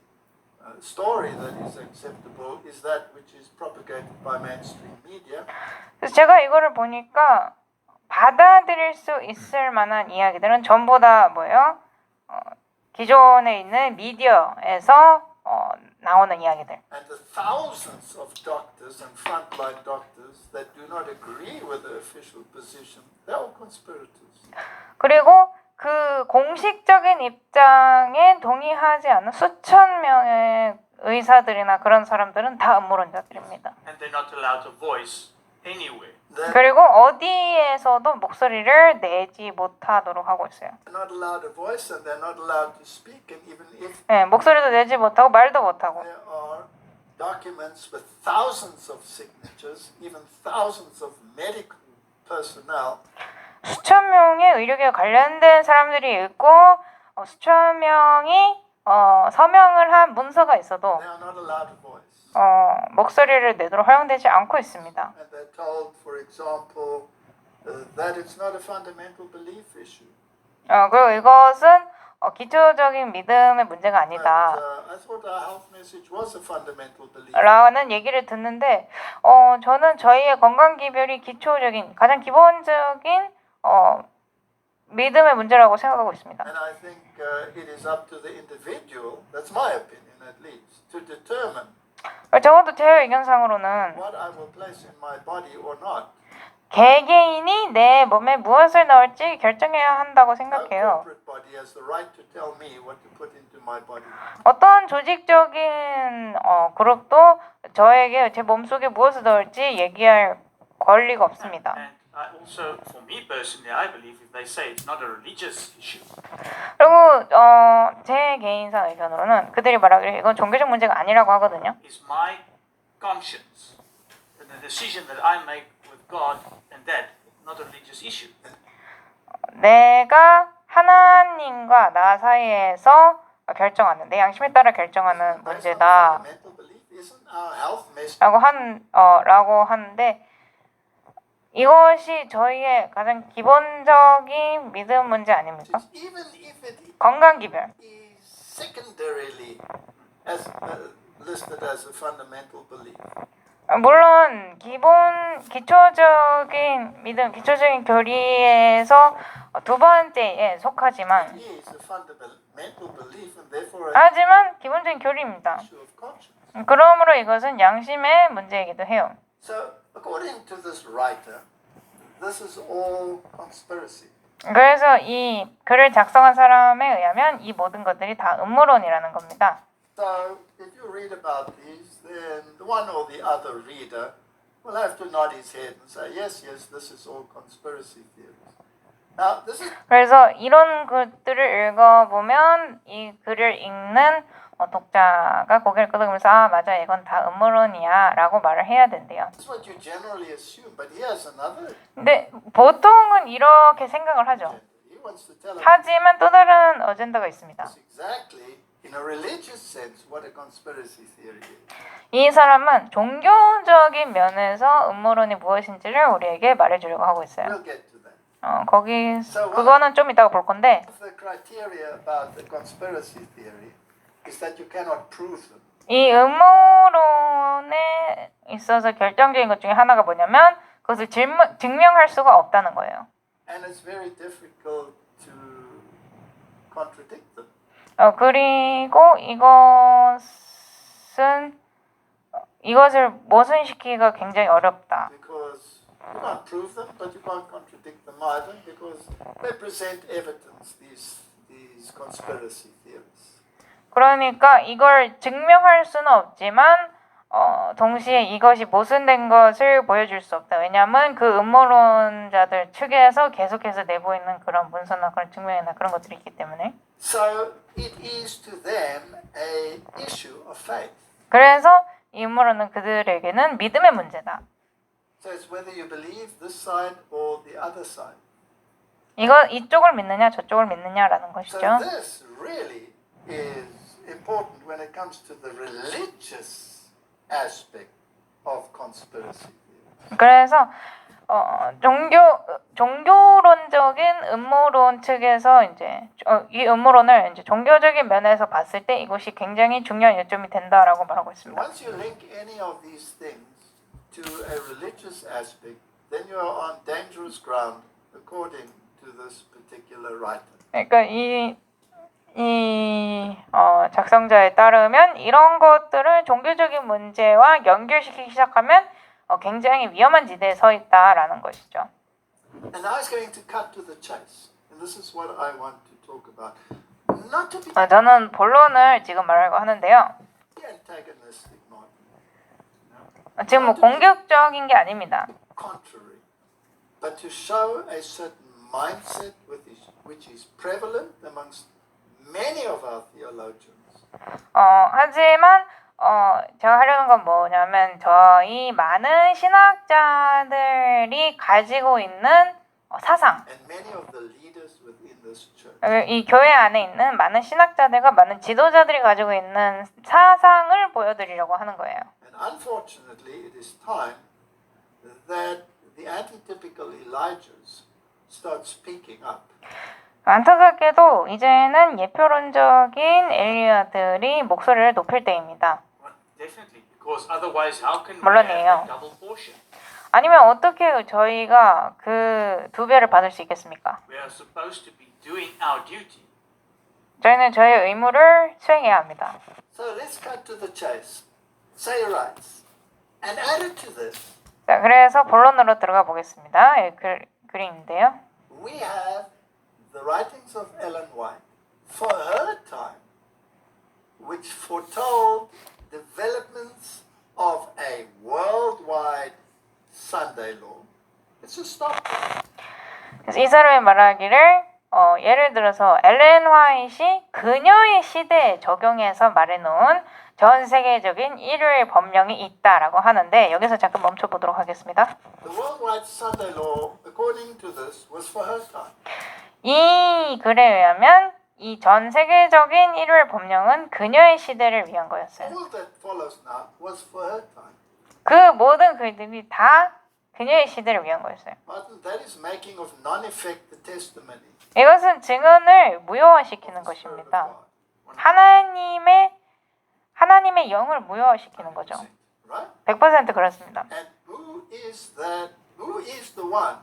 story that is acceptable, is that which is propagated by mainstream media. 그래서 제가 이거를 보니까 받아들일 수 있을 만한 이야기들은 전부 다 뭐예요? 기존에 있는 미디어에서 나오는 이야기들. And the thousands of doctors and frontline doctors that do not agree with the official position, they're all conspirators. 그리고 그 공식적인 입장에 동의하지 않는 수천 명의 의사들이나 그런 사람들은 다 음모론자들입니다. And they're not allowed to voice anywhere. They're 그리고 어디에서도 목소리를 내지 못하도록 하고 있어요. not allowed to voice and they're not allowed to speak, and even if 네, 목소리도 내지 못하고 말도 못하고. there are documents with thousands of signatures, even thousands of medical personnel, 수천 명의 의료계와 관련된 사람들이 있고 수천 명이 서명을 한 문서가 있어도 they are not allowed to voice. 목소리를 내도록 허용되지 않고 있습니다. And they're told, for example, that it's not a fundamental belief issue. 그리고 이것은 기초적인 믿음의 문제가 But, 아니다. I thought our health message was a fundamental belief. 라는 얘기를 듣는데 저는 저희의 건강 기별이 기초적인 가장 기본적인 믿음의 문제라고 생각하고 있습니다. And I think it is up to the individual, that's my opinion at least, to determine 적어도 제 의견상으로는 what I will place in my body or not. 개개인이 내 몸에 무엇을 넣을지 결정해야 한다고 No 생각해요. corporate body has the right to tell me what to put into my body. 어떤 조직적인 그룹도 저에게 제 몸속에 무엇을 넣을지 얘기할 권리가 없습니다. And also, for me personally, I believe if they say it's not a religious issue, 그리고 제 개인상 의견으로는 그들이 말하기를 이건 종교적 문제가 아니라고 하거든요. is my conscience and the decision that I make with God and that, not a religious issue. 내가 하나님과 나 사이에서 결정하는 내 양심에 따라 결정하는 Based on 문제다. fundamental belief, isn't our health messed 라고 하는데 이것이 저희의 가장 기본적인 믿음 문제 아닙니까? even if it 건강 기별. is secondarily as listed as a fundamental belief. 물론 기초적인 믿음, 기초적인 교리에서 두 번째에 속하지만 It is a fundamental belief and therefore a 하지만 기본적인 교리입니다. issue of conscience. 그러므로 이것은 양심의 문제이기도 해요. So, according to this writer, this is all conspiracy. 그래서 이 글을 작성한 사람에 의하면 이 모든 것들이 다 음모론이라는 겁니다. So, if you read about these, then the one or the other reader will have to nod his head and say, yes, this is all conspiracy theories. Now, this is 그래서 이런 글들을 읽어보면 이 글을 읽는 독자가 고개를 끄덕이면서 아 맞아 이건 다 음모론이야 라고 말을 해야 된대요. what you generally assume, but here's another 근데 보통은 이렇게 생각을 하죠. agenda. He wants to tell us 하지만 또 다른 어젠다가 있습니다. exactly, in a religious sense, what a conspiracy theory is. 이 사람은 종교적인 면에서 음모론이 무엇인지를 우리에게 말해주려고 하고 있어요. We'll get to that. 그거는 좀 이따가 볼 건데 The criteria about the conspiracy theory is that you cannot prove them. 이 음모론에 있어서 결정적인 것 중에 하나가 뭐냐면 그것을 증명할 수가 없다는 거예요. And it's very difficult to contradict them. 그리고 이것을 모순시키기가 굉장히 어렵다. Because you can't prove them, but you can't contradict them either, because they present evidence, these conspiracy theories. 그러니까 이걸 증명할 수는 없지만 동시에 이것이 모순된 것을 보여줄 수 없다. 왜냐하면 그 음모론자들 측에서 계속해서 내보이는 그런 문서나 그런 증명이나 그런 것들이 있기 때문에. So it is to them a issue of faith. 그래서 이 음모론은 그들에게는 믿음의 문제다. So it's whether you believe this side or the other side. 이쪽을 믿느냐 저쪽을 믿느냐라는 So 것이죠. this really is important when it comes to the religious aspect of conspiracy theory. 그래서 종교론적인 음모론 측에서 이제 이 음모론을 이제 종교적인 면에서 봤을 때 이것이 굉장히 중요한 요점이 된다라고 말하고 있습니다. Once you link any of these things to a religious aspect, then you are on dangerous ground according to this particular writer. 그러니까 작성자에 따르면 이런 것들을 종교적인 문제와 연결시키기 시작하면 굉장히 위험한 지대에 서 있다라는 것이죠. And now it's going to cut to the chase. And this is what I want to talk about. Not to be 저는 본론을 지금 말하려고 하는데요. antagonistic, not 지금 공격적인 게 아닙니다. contrary, but to show a certain mindset which is prevalent amongst many of our theologians. 하지만 제가 하려는 건 뭐냐면 저희 많은 신학자들이 가지고 있는 사상, And many of the leaders within this church. 이 교회 안에 있는 많은 신학자들과 많은 지도자들이 가지고 있는 사상을 보여드리려고 하는 거예요. And unfortunately, it is time that the antitypical Elijahs start speaking up. 안타깝게도 이제는 예표론적인 엘리야들이 목소리를 높일 때입니다. Definitely, because otherwise, how can we 물론이에요. have a double portion? 아니면 어떻게 저희가 그 두 배를 받을 수 있겠습니까? We are supposed to be doing our duty. 저희는 저의 의무를 수행해야 합니다. So let's cut to the chase. Say writes. And added to this, 자, 그래서 본론으로 들어가 보겠습니다. 글인데요. we have the writings of Ellen White for her time, which foretold developments of a worldwide Sunday law. It's a stop. 그래서 이 사람이 말하기를 예를 들어서 엘렌 화이트이 그녀의 시대에 적용해서 말해놓은 전 세계적인 일요일 법령이 있다라고 하는데 여기서 잠깐 멈춰보도록 하겠습니다. The worldwide Sunday law, according to this, was for her time. 이 글에 의하면 이 전 세계적인 일요일 법령은 그녀의 시대를 위한 거였어요. All that follows now was for her time. 그 모든 글들이 다 그녀의 시대를 위한 거였어요. Martin, that is making of non-effect the testimony 이것은 증언을 무효화시키는 of the Spirit of 것입니다. God. 하나님의 영을 무효화시키는 거죠. Right? 100% 그렇습니다. And who is the one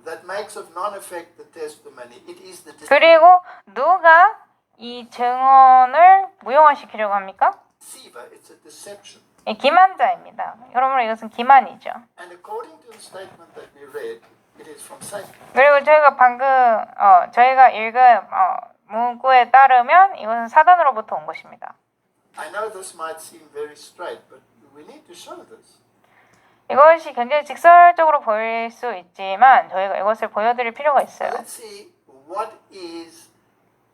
that makes of non-effect the testimony? It is the 그리고 누가 이 증언을 무효화시키려고 합니까? deceiver. It's a deception. 이 기만자입니다. 여러분 이것은 기만이죠. And according to the statement that we read, it is from Satan. 그리고 저희가 방금 저희가 읽은 문구에 따르면 이것은 사단으로부터 온 것입니다. I know this might seem very straight, but we need to show this. 이것이 굉장히 직설적으로 보일 수 있지만 저희가 이것을 보여드릴 필요가 있어요. Let's see what is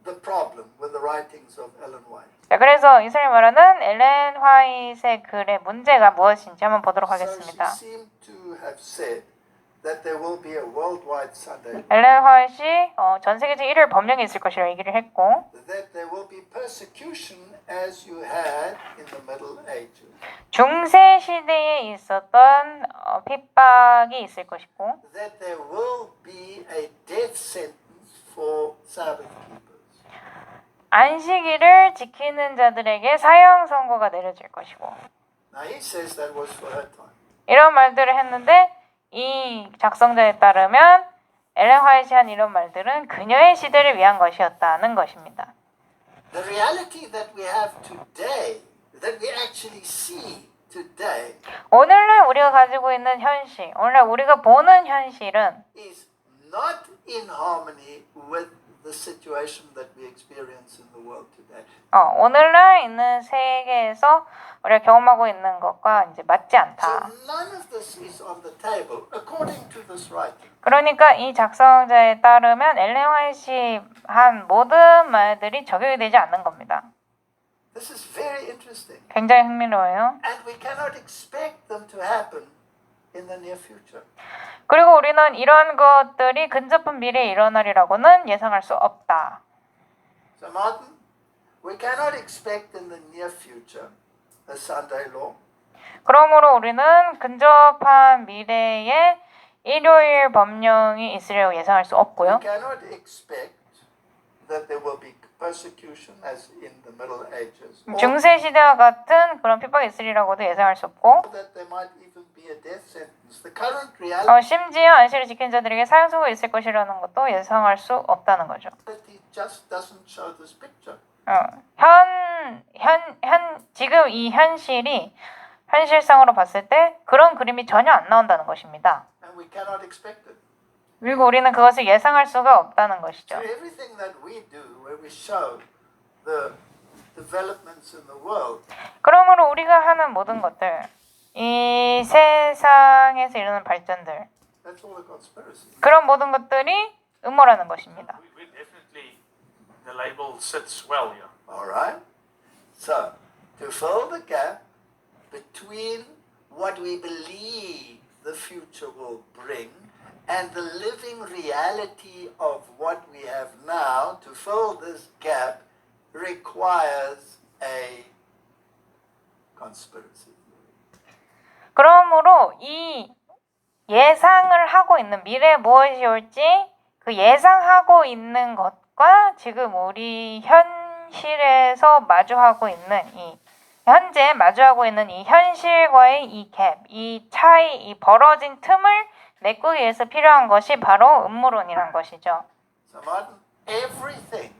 the problem with the writings of Ellen White. 자, 그래서 이 사람이 말하는 엘렌 화이트의 글의 문제가 무엇인지 한번 보도록 So she 하겠습니다. seemed to have said that there will be a worldwide Sunday, 엘렌 화이트이 전 세계적 일요일 법령이 있을 것이라고 얘기를 했고 that there will be persecution as you had in the Middle Ages, 중세 시대에 있었던 핍박이 있을 것이고 that there will be a death sentence for Sabbath keepers. 안식일을 지키는 자들에게 사형 선고가 내려질 것이고 Now he says that was for her time. 이런 말들을 했는데 이 작성자에 따르면 엘렌 화이트이 한 이런 말들은 그녀의 시대를 위한 것이었다는 것입니다. The reality that we have today, that we actually see today, 오늘날 우리가 가지고 있는 현실, 오늘날 우리가 보는 현실은 is not in harmony with the situation that we experience in the world today. 오늘날 있는 세계에서 우리가 경험하고 있는 것과 이제 맞지 So 않다. none of this is on the table, according to this writing. 그러니까 이 작성자에 따르면 엘렌 화이트이 한 모든 말들이 적용이 되지 않는 겁니다. This is very interesting, 굉장히 흥미로워요. and we cannot expect them to happen in the near future. 그리고 우리는 이런 것들이 근접한 미래에 일어나리라고는 예상할 수 없다. So Martin, we cannot expect in the near future a Sunday law. 그러므로 우리는 근접한 미래에 일요일 법령이 있으리라고 예상할 수 없고요. We cannot expect that there will be persecution as in the Middle Ages, or 중세 시대와 같은 그런 핍박이 있으리라고도 예상할 수 없고 that there might even be a death sentence. The current reality 심지어 안식일을 지키는 자들에게 사형 선고가 있을 것이라는 것도 예상할 수 없다는 거죠. just doesn't show this picture. 지금 이 현실이 현실상으로 봤을 때 그런 그림이 전혀 안 나온다는 것입니다. And we cannot expect it. 그리고 우리는 그것을 예상할 수가 없다는 것이죠. So everything that we do, where we show the developments in the world, 그러므로 우리가 하는 모든 것들, 이 세상에서 일어나는 발전들, that's all a conspiracy. 그런 모든 것들이 음모라는 것입니다. We definitely, the label sits well here. All right? So, to fill the gap between what we believe the future will bring and the living reality of what we have now, to fill this gap requires a conspiracy. 그러므로 이 예상을 하고 있는 미래에 무엇이 올지 그 예상하고 있는 것과 지금 우리 현실에서 마주하고 있는 현재 마주하고 있는 이 현실과의 이 갭, 이 차이, 이 벌어진 틈을 메꾸기 위해서 필요한 것이 바로 음모론이란 것이죠. So Martin, everything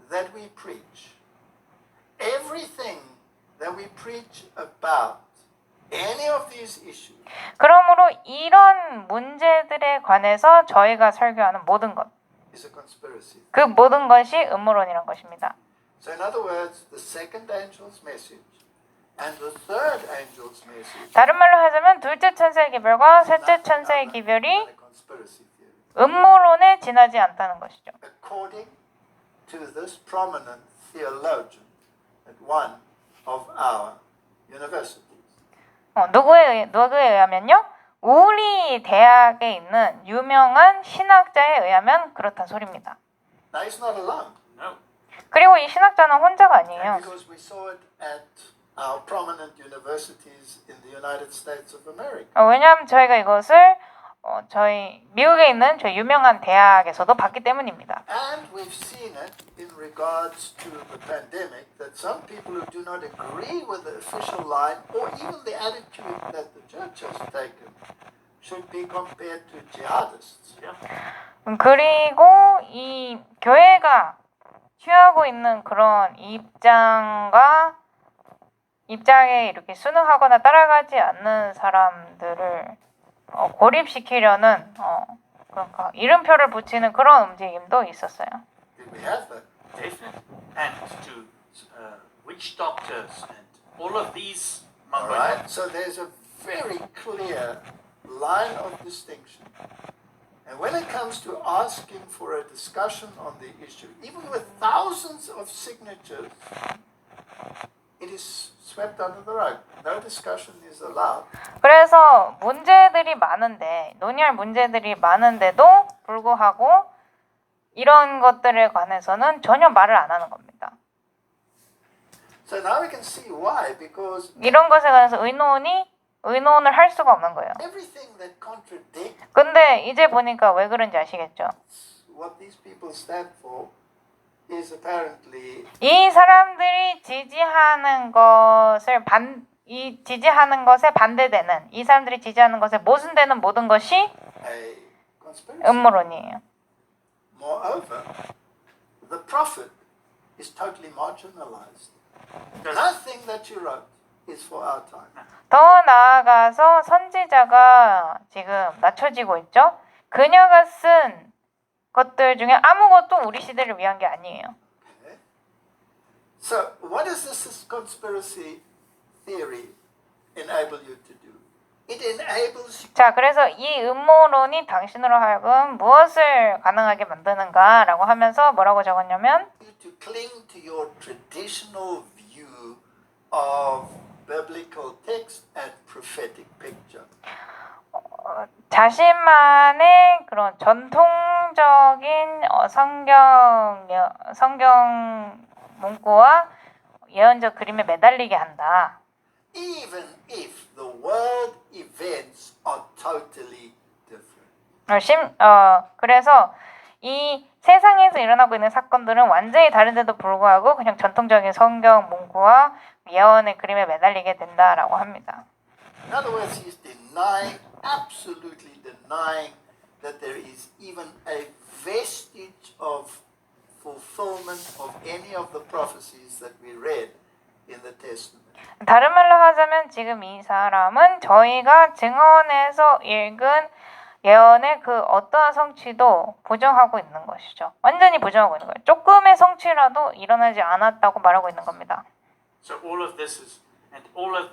that we preach about any of these issues 그러므로 이런 문제들에 관해서 저희가 설교하는 모든 것, is a conspiracy. 그 모든 것이 음모론이란 것입니다. So in other words, the second angel's message And the third angel's message 다른 말로 하자면 둘째 천사의 기별과 셋째 천사의 기별이 than a conspiracy theory. 음모론에 지나지 않다는 것이죠. According to this prominent theologian at one of our universities. 누구에 의하면요? 우리 대학에 있는 유명한 신학자에 의하면 그렇단 소리입니다. Now he's not alone. No. 그리고 이 신학자는 혼자가 아니에요. Because we saw it at our prominent universities in the United States of America. 왜냐하면 저희가 이것을 저희 미국에 있는 저희 유명한 대학에서도 봤기 때문입니다. And we've seen it in regards to the pandemic that some people who do not agree with the official line or even the attitude that the church has taken should be compared to jihadists. Yeah. 그리고 이 교회가 취하고 있는 그런 입장에 이렇게 순응하거나 따라가지 않는 사람들을 고립시키려는 그러니까 이름표를 붙이는 그런 움직임도 있었어요. Did we have that? Definitely. And to witch doctors and all of these All mumbo right. So there's a very clear line of distinction. And when it comes to asking for a discussion on the issue, even with thousands of signatures, it is swept under the rug. No discussion is allowed. 그래서 논의할 문제들이 많은데도 불구하고 이런 것들에 관해서는 전혀 말을 안 하는 겁니다. So now we can see why, because 이런 것에 관해서 의논을 할 수가 없는 거예요. everything that contradicts 근데 이제 보니까 왜 그런지 아시겠죠? what these people stand for is apparently 이 사람들이 지지하는 것에 반대되는, 이 사람들이 지지하는 것에 모순되는 모든 것이 a conspiracy. 음모론이에요. Moreover, the prophet is totally marginalized. Nothing that you wrote is for our time. 더 나아가서 선지자가 지금 낮춰지고 있죠. 그녀가 쓴 것들 중에 아무것도 우리 시대를 위한 게 아니에요. Okay? So, what does this conspiracy theory enable you to do? It enables you 자, 그래서 이 음모론이 당신으로 하여금 무엇을 가능하게 만드는가라고 하면서 뭐라고 적었냐면 to cling to your traditional view of biblical text and prophetic picture. 자신만의 그런 전통적인 성경 문구와 예언적 그림에 매달리게 한다. Even if the world events are totally different. 그래서 이 세상에서 일어나고 있는 사건들은 완전히 다른데도 불구하고 그냥 전통적인 성경 문구와 예언의 그림에 매달리게 된다라고 합니다. In other words, he's denying, absolutely denying that there is even a vestige of fulfillment of any of the prophecies that we read in the Testament. 다른 말로 하자면 지금 이 사람은 저희가 증언에서 읽은 예언의 그 어떠한 성취도 부정하고 있는 것이죠. 완전히 부정하고 있는 거예요. 조금의 성취라도 일어나지 않았다고 말하고 있는 겁니다. So all of this is, and all of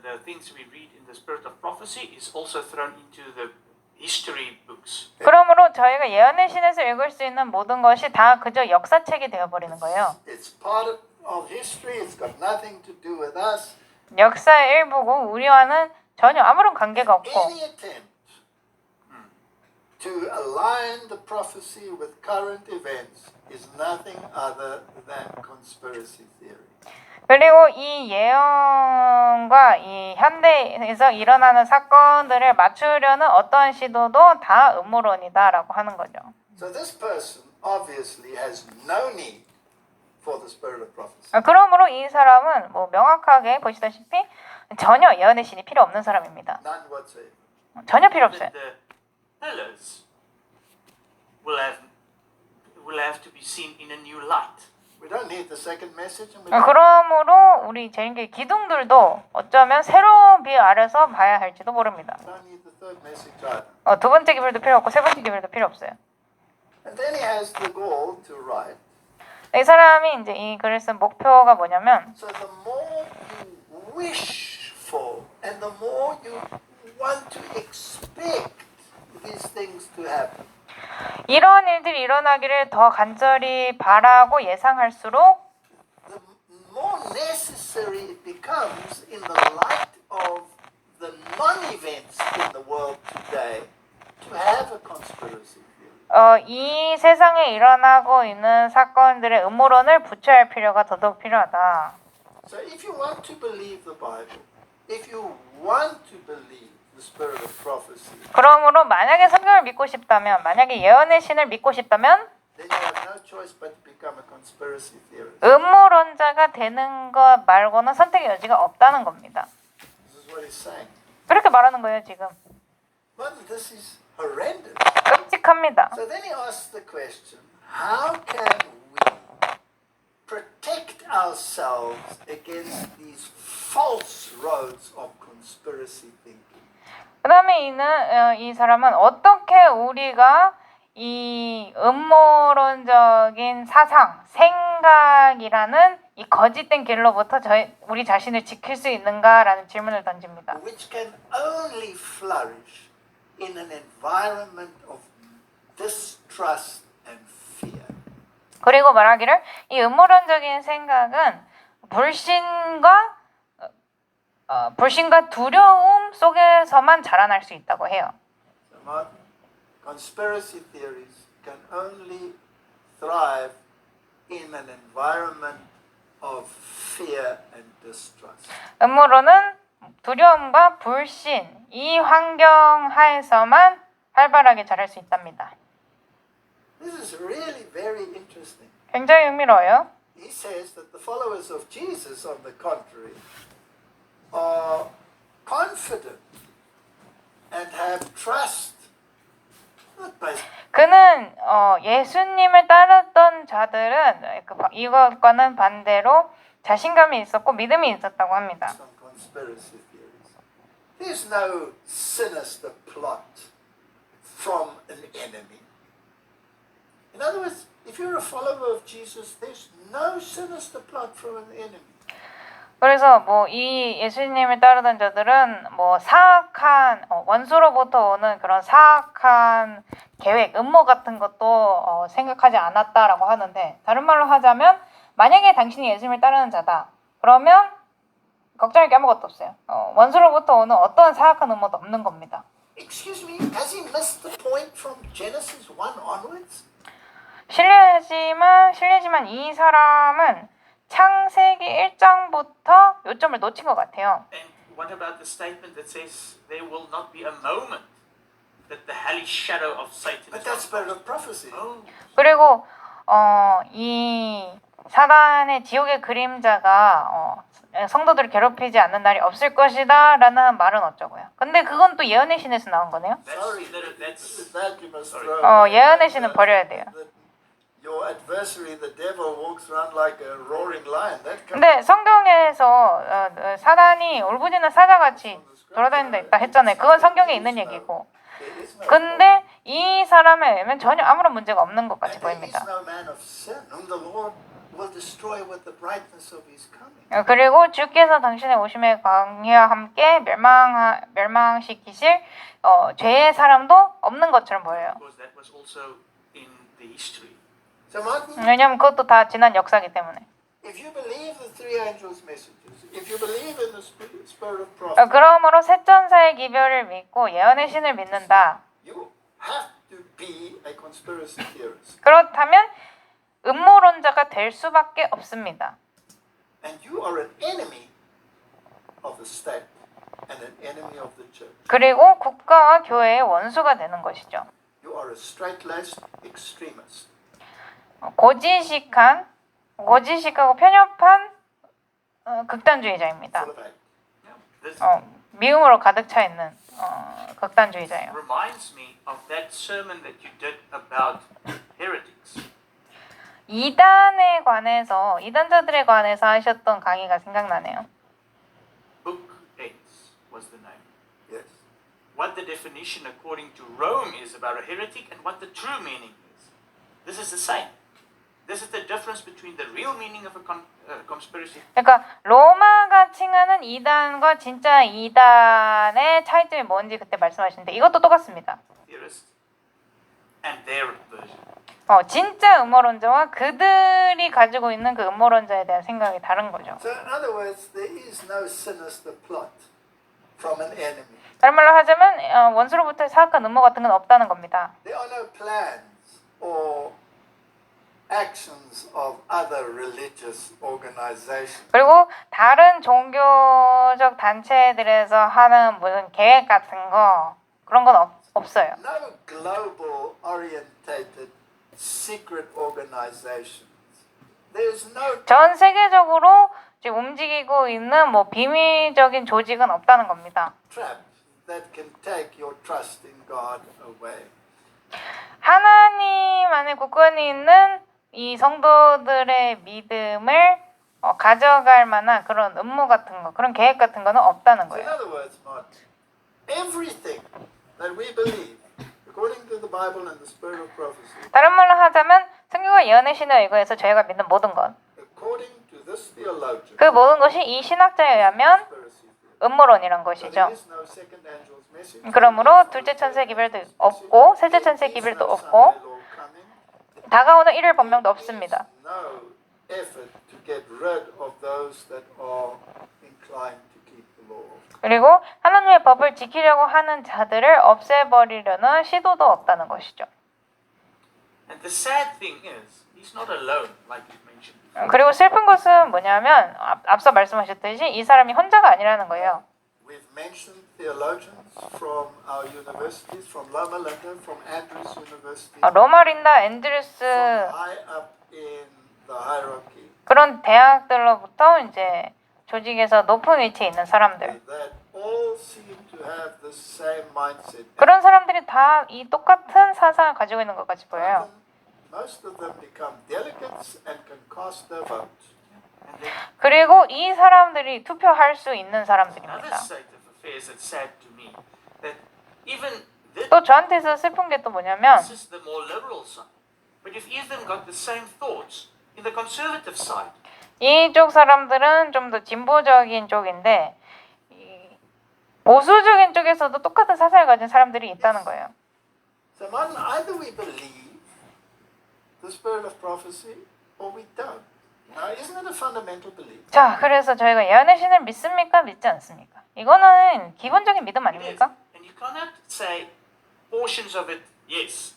the things we read in the spirit of prophecy is also thrown into the history books. 그러므로 저희가 예언의 신에서 읽을 수 있는 모든 것이 다 그저 역사책이 되어버리는 거예요. It's part of history. It's got nothing to do with us. 역사의 일부고 우리와는 전혀 아무런 관계가 없고 Any attempt to align the prophecy with current events is nothing other than conspiracy theory. 그리고 이 예언과 이 현대에서 일어나는 사건들을 맞추려는 어떠한 시도도 다 음모론이다라고 하는 거죠. So this person obviously has no need for the spirit of prophecy. 그러므로 이 사람은 뭐 명확하게 보시다시피 전혀 예언의 신이 필요 없는 사람입니다. None whatsoever. 전혀 필요 없어요. The pillars will have to be seen in a new light. We don't need the second message. And we don't 그러므로 우리 제인교회 기둥들도 어쩌면 새로운 빛 아래서 봐야 할지도 모릅니다. need the third message either. 두 번째 기별도 필요 없고 세 번째 기별도 필요 없어요. And then he has the goal to write. 이 사람이 이제 이 글을 쓴 목표가 뭐냐면 So the more you wish for and the more you want to expect these things to happen, 이러한 일들이 일어나기를 더 간절히 바라고 예상할수록 the more necessary it becomes in the light of the non-events in the world today to have a conspiracy theory. 이 세상에 일어나고 있는 사건들의 음모론을 부처할 필요가 더더욱 필요하다. So if you want to believe the Bible, if you want to believe the spirit of prophecy, 그러므로 만약에 성경을 믿고 싶다면, 만약에 예언의 신을 믿고 싶다면 then you have no choice but to become a conspiracy theorist. 음모론자가 되는 것 말고는 선택의 여지가 없다는 겁니다. This is what he's saying. 그렇게 말하는 거예요, 지금. But this is horrendous. 끔찍합니다. So then he asks the question, how can we protect ourselves against these false roads of conspiracy thinking? 그 다음에 이 사람은 어떻게 우리가 이 음모론적인 사상, 생각이라는 이 거짓된 길로부터 우리 자신을 지킬 수 있는가라는 질문을 던집니다. Which can only flourish in an environment of distrust and fear. 그리고 말하기를 이 음모론적인 생각은 불신과 두려움 속에서만 자라날 수 있다고 해요. So Martin, conspiracy theories can only thrive in an environment of fear and distrust. 음모론은 두려움과 불신, 이 환경 하에서만 활발하게 자랄 수 있답니다. This is really very interesting. 굉장히 흥미로워요. He says that the followers of Jesus, on the contrary, are confident and have trust. Not based 그는 예수님을 따랐던 자들은 이것과는 반대로 자신감이 있었고 믿음이 있었다고 합니다. on conspiracy theories. There's no sinister plot from an enemy. In other words, if you're a follower of Jesus, there's no sinister plot from an enemy. 그래서 이 예수님을 따르던 자들은 사악한 원수로부터 오는 그런 사악한 계획, 음모 같은 것도 생각하지 않았다라고 하는데, 다른 말로 하자면 만약에 당신이 예수님을 따르는 자다, 그러면 걱정할 게 아무것도 없어요. 원수로부터 오는 어떤 사악한 음모도 없는 겁니다. Excuse me, has he missed the point from Genesis 1 onwards? 실례지만 이 사람은 창세기 1장부터 요점을 놓친 것 같아요. And what about the statement that says there will not be a moment that the hellish shadow of Satan But is that's not- spirit of prophecy. Oh, 그리고 이 사단의 지옥의 그림자가 성도들을 괴롭히지 않는 날이 없을 것이다 라는 말은 어쩌고요. 근데 그건 또 예언의 신에서 나온 거네요. Sorry, that's that you must throw. 예언의 신은 버려야 돼요. Your adversary, the devil, walks around like a roaring lion. That comes 근데 성경에서 사단이 울부짖는 사자같이 돌아다닌다 있다 했잖아요. 그건 성경에 있는 얘기고. there is no 근데 이 사람에 의하면 전혀 아무런 문제가 없는 것 같이 and there 보입니다. is no man of sin whom the Lord will destroy with the brightness of his coming. 그리고 주께서 당신의 오심의 광야와 함께 멸망시키실 죄의 사람도 없는 것처럼 보여요. because that was also in the history. So Martin, 왜냐하면 그것도 다 지난 역사이기 때문에. if you believe the three angels' messages, if you believe in the spirit of prophecy, 그러므로 셋 전사의 기별을 믿고 예언의 신을 믿는다. you have to be a conspiracy theorist. 그렇다면 음모론자가 될 수밖에 없습니다. And you are an enemy of the state and an enemy of the church. 그리고 국가와 교회의 원수가 되는 것이죠. You are a straight-laced extremist. 고지식하고 편협한 극단주의자입니다. Full of hate. This 미움으로 가득 차 있는 극단주의자예요. reminds me of that sermon that you did about heretics. 이단자들에 관해서 하셨던 강의가 생각나네요. Book 8 was the name. Yes. What the definition according to Rome is about a heretic and what the true meaning is. This is the same. This is the difference between the real meaning of a conspiracy 그러니까 로마가 칭하는 이단과 진짜 이단의 차이점이 뭔지 그때 말씀하시는데 이것도 똑같습니다. theorists and their version. 진짜 음모론자와 그들이 가지고 있는 그 음모론자에 대한 생각이 다른 거죠. So in other words, there is no sinister plot from an enemy. 다른 말로 하자면 원수로부터의 사악한 음모 같은 건 없다는 겁니다. There are no plans or actions of other religious organizations. 그리고 다른 종교적 단체들에서 하는 무슨 계획 같은 거 그런 건 없어요. No global orientated secret organizations. There's no 전 세계적으로 지금 움직이고 있는 뭐 비밀적인 조직은 없다는 겁니다. trap that can take your trust in God away. 하나님 안에 굳건히 있는 이 성도들의 믿음을 가져갈 만한 그런 음모 같은 거, 그런 계획 같은 거는 없다는 So in 거예요. other words, Martin, everything that we believe, according to the Bible and the spirit of prophecy, 다른 말로 하자면 성경과 예언의 신에 의거해서 저희가 믿는 모든 것, according to this theologian, 그 모든 것이 이 신학자에 의하면 conspiracy theory. 음모론이란 But 것이죠. there is no second angel's message. 그러므로 둘째 천사의 기별도 없고 셋째 천사의 기별도 없고 다가오는 일요일 법명도 없습니다. No effort to get rid of those that are inclined to keep the law. 그리고 하나님의 법을 지키려고 하는 자들을 없애버리려는 시도도 없다는 것이죠. And the sad thing is, he's not alone, like you mentioned before. 그리고 슬픈 것은 뭐냐면 앞서 말씀하셨듯이 이 사람이 혼자가 아니라는 거예요. We've mentioned theologians from our universities, from Loma Linda, from Andrews University, 로마 린다 앤드루스 from high up in the hierarchy, 그런 대학들로부터 이제 조직에서 높은 위치에 있는 사람들 that all seem to have the same mindset. 그런 사람들이 다 이 똑같은 사상을 가지고 있는 것 같이 보여요. Most of them become delegates and can cast their vote. And then 그리고 이 사람들이 투표할 수 있는 another 사람들입니다. state of affairs that's sad to me, that even this 또 저한테서 슬픈 게 또 뭐냐면 is the more liberal side, but you've even got the same thoughts in the conservative side. 이쪽 사람들은 좀 더 진보적인 쪽인데 이 보수적인 쪽에서도 똑같은 사상을 가진 사람들이 있다는 거예요. So Martin, either we believe the spirit of prophecy or we don't. Now, isn't it a fundamental belief? 자, 그래서 저희가 예언의 신을 믿습니까? 믿지 않습니까? 이거는 기본적인 믿음 It is. 아닙니까? And you cannot say portions of it yes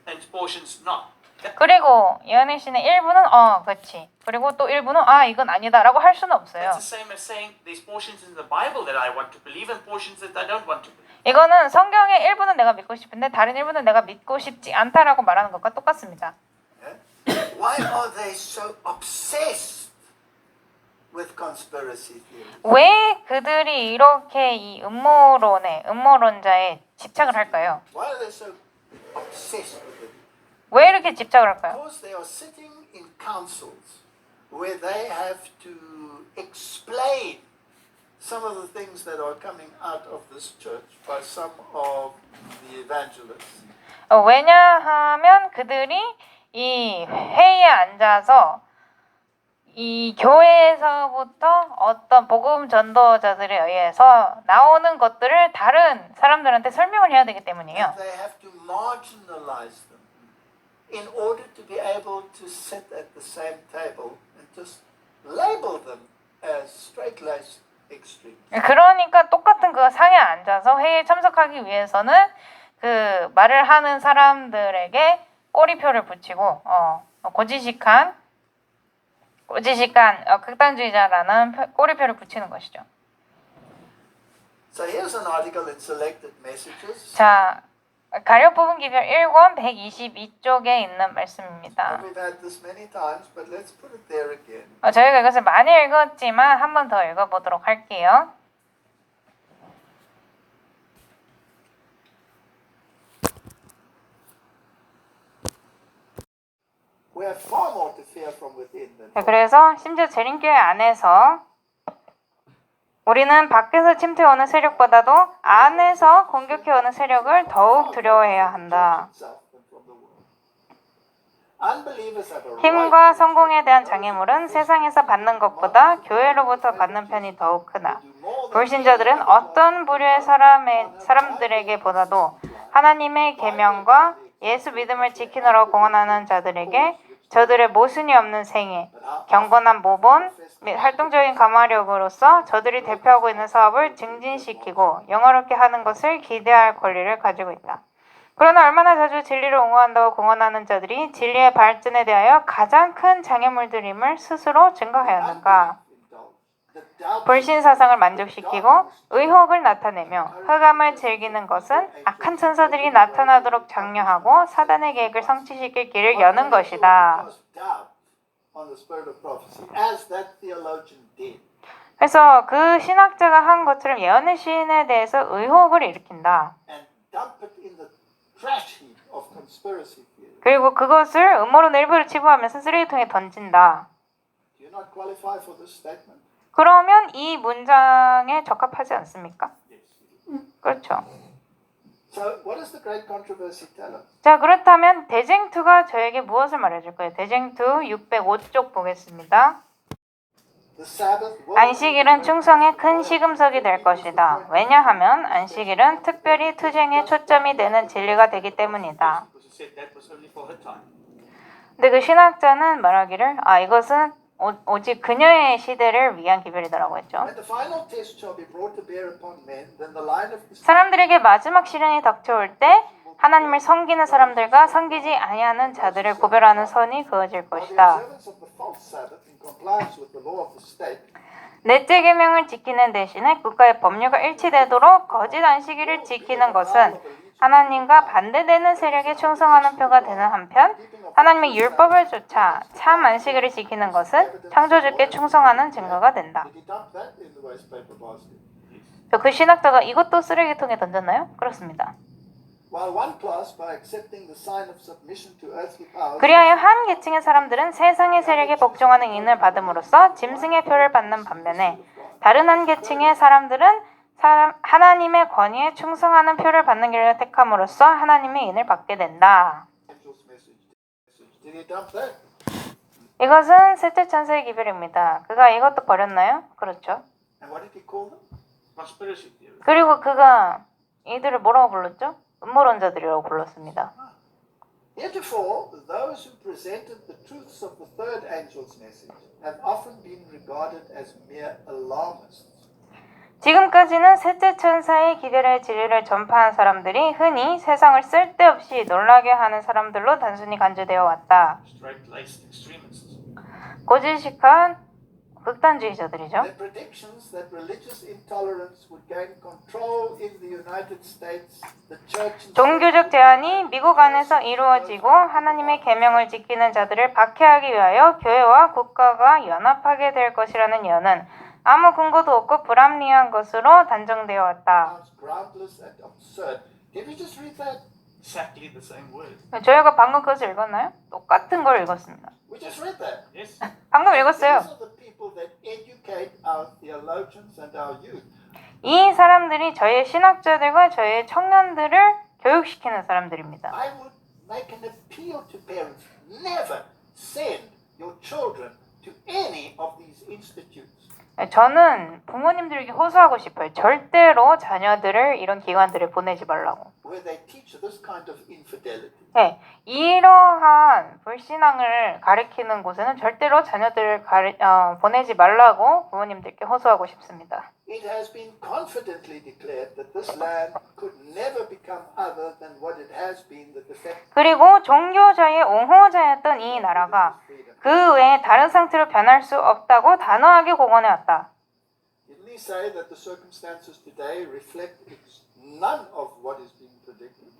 and portions not. 그리고 예언의 신의 일부는 그렇지. 그리고 또 일부는 이건 아니다라고 할 수는 없어요. That's the same as saying there's portions in the Bible that I want to believe and portions that I don't want to believe. 이거는 성경의 일부는 내가 믿고 싶은데 다른 일부는 내가 믿고 싶지 않다라고 말하는 것과 똑같습니다. Yeah? Why are they so obsessed with conspiracy theories? 왜 그들이 이렇게 이 음모론자에 집착을 할까요? Why are they so obsessed with it? 왜 이렇게 집착을 할까요? Because they are sitting in councils where they have to explain some of the things that are coming out of this church by some of the evangelists. 왜냐하면 그들이 이 회의에 앉아서 이 교회에서부터 어떤 복음 전도자들에 의해서 나오는 것들을 다른 사람들한테 설명을 해야 되기 때문이에요. They have to marginalize them in order to be able to sit at the same table and just label them as straight-laced extremes. 그러니까 똑같은 그 상에 앉아서 회의에 참석하기 위해서는 그 말을 하는 사람들에게 꼬리표를 붙이고 고지식한 극단주의자라는 꼬리표를 붙이는 것이죠. So here's an article in Selected Messages. 자, 가려 뽑은 기별 1권 122쪽에 있는 말씀입니다. We've had this many times, but let's put it there again. 저희가 이것을 많이 읽었지만 한 번 더 읽어보도록 할게요. We have far more to fear from within than from 그래서 심지어 재림교회 안에서 우리는 밖에서 침투해오는 세력보다도 안에서 공격해오는 세력을 더욱 두려워해야 한다. itself than from the world. Unbelievers have a 힘과 right 성공에 대한 장애물은 세상에서 받는 것보다 교회로부터 받는 편이 더욱 크나 불신자들은 어떤 부류의 사람들에게보다도 하나님의 계명과 예수 믿음을 지키느라 공헌하는 자들에게 저들의 모순이 없는 생애, 경건한 모본 및 활동적인 가마력으로서 저들이 대표하고 있는 사업을 증진시키고 영화롭게 하는 것을 기대할 권리를 가지고 있다. 그러나 얼마나 자주 진리를 옹호한다고 공언하는 자들이 진리의 발전에 대하여 가장 큰 장애물들임을 스스로 증거하였는가? 불신 사상을 만족시키고 의혹을 나타내며 흑암을 즐기는 것은 악한 천사들이 나타나도록 장려하고 사단의 계획을 성취시킬 길을 여는 것이다. 그래서 그 신학자가 한 것처럼 예언의 시인에 대해서 의혹을 일으킨다. 그리고 그것을 음모론 일부를 치부하면서 쓰레기통에 던진다. 그러면 이 문장에 적합하지 않습니까? 그렇죠. 자, 그렇다면 대쟁투가 저에게 무엇을 말해줄 거예요? 대쟁투 605쪽 보겠습니다. 안식일은 충성의 큰 시금석이 될 것이다. 왜냐하면 안식일은 특별히 투쟁에 초점이 되는 진리가 되기 때문이다. 근데 그 신학자는 말하기를 이것은 오직 그녀의 시대를 위한 기별이다라고 했죠. 사람들에게 마지막 시련이 닥쳐올 때 하나님을 섬기는 사람들과 섬기지 아니하는 자들을 구별하는 선이 그어질 것이다. 넷째 계명을 지키는 대신에 국가의 법률과 일치되도록 거짓 안식일을 지키는 것은 하나님과 반대되는 세력에 충성하는 표가 되는 한편 하나님의 율법을 쫓아 참 안식일을 지키는 것은 창조주께 충성하는 증거가 된다. 그 신학자가 이것도 쓰레기통에 던졌나요? 그렇습니다. 그리하여 한 계층의 사람들은 세상의 세력에 복종하는 인을 받음으로써 짐승의 표를 받는 반면에 다른 한 계층의 사람들은 하나님의 권위에 충성하는 표를 받는 길을 택함으로써 하나님의 인을 받게 된다. 이것은 셋째 천사의 기별입니다. 그가 이것도 버렸나요? 그렇죠. 그리고 그가 이들을 뭐라고 불렀죠? 음모론자들이라고 불렀습니다. Heretofore, those who presented the truths of the third angel's message have often been regarded as mere alarmists. 지금까지는 셋째 천사의 기별의 진리를 전파한 사람들이 흔히 세상을 쓸데없이 놀라게 하는 사람들로 단순히 간주되어 왔다. 고지식한 극단주의자들이죠. Their predictions that religious intolerance would gain control in the United States, the church. 종교적 제한이 미국 안에서 이루어지고 하나님의 계명을 지키는 자들을 박해하기 위하여 교회와 국가가 연합하게 될 것이라는 예언은 아무 근거도 없고 불합리한 것으로 단정되어 왔다. 저희가 방금 그것을 읽었나요? 똑같은 걸 읽었습니다. 방금 읽었어요. 이 사람들이 저희의 신학자들과 저희의 청년들을 교육시키는 사람들입니다. I would make an appeal to parents. Never send your children to any of these institutes. 저는 부모님들에게 호소하고 싶어요. 절대로 자녀들을 이런 기관들에 보내지 말라고. Where they teach this kind of infidelity. 네, 이러한 불신앙을 가르치는 곳에는 절대로 자녀들을 보내지 말라고 부모님들께 호소하고 싶습니다. It has been confidently declared that this land could never become other than what it has been the defect. 그리고 종교자의 옹호자였던 이 나라가 그 외에 다른 상태로 변할 수 없다고 단호하게 공언해왔다. Didn't he say that the circumstances today reflect none of what is being predicted?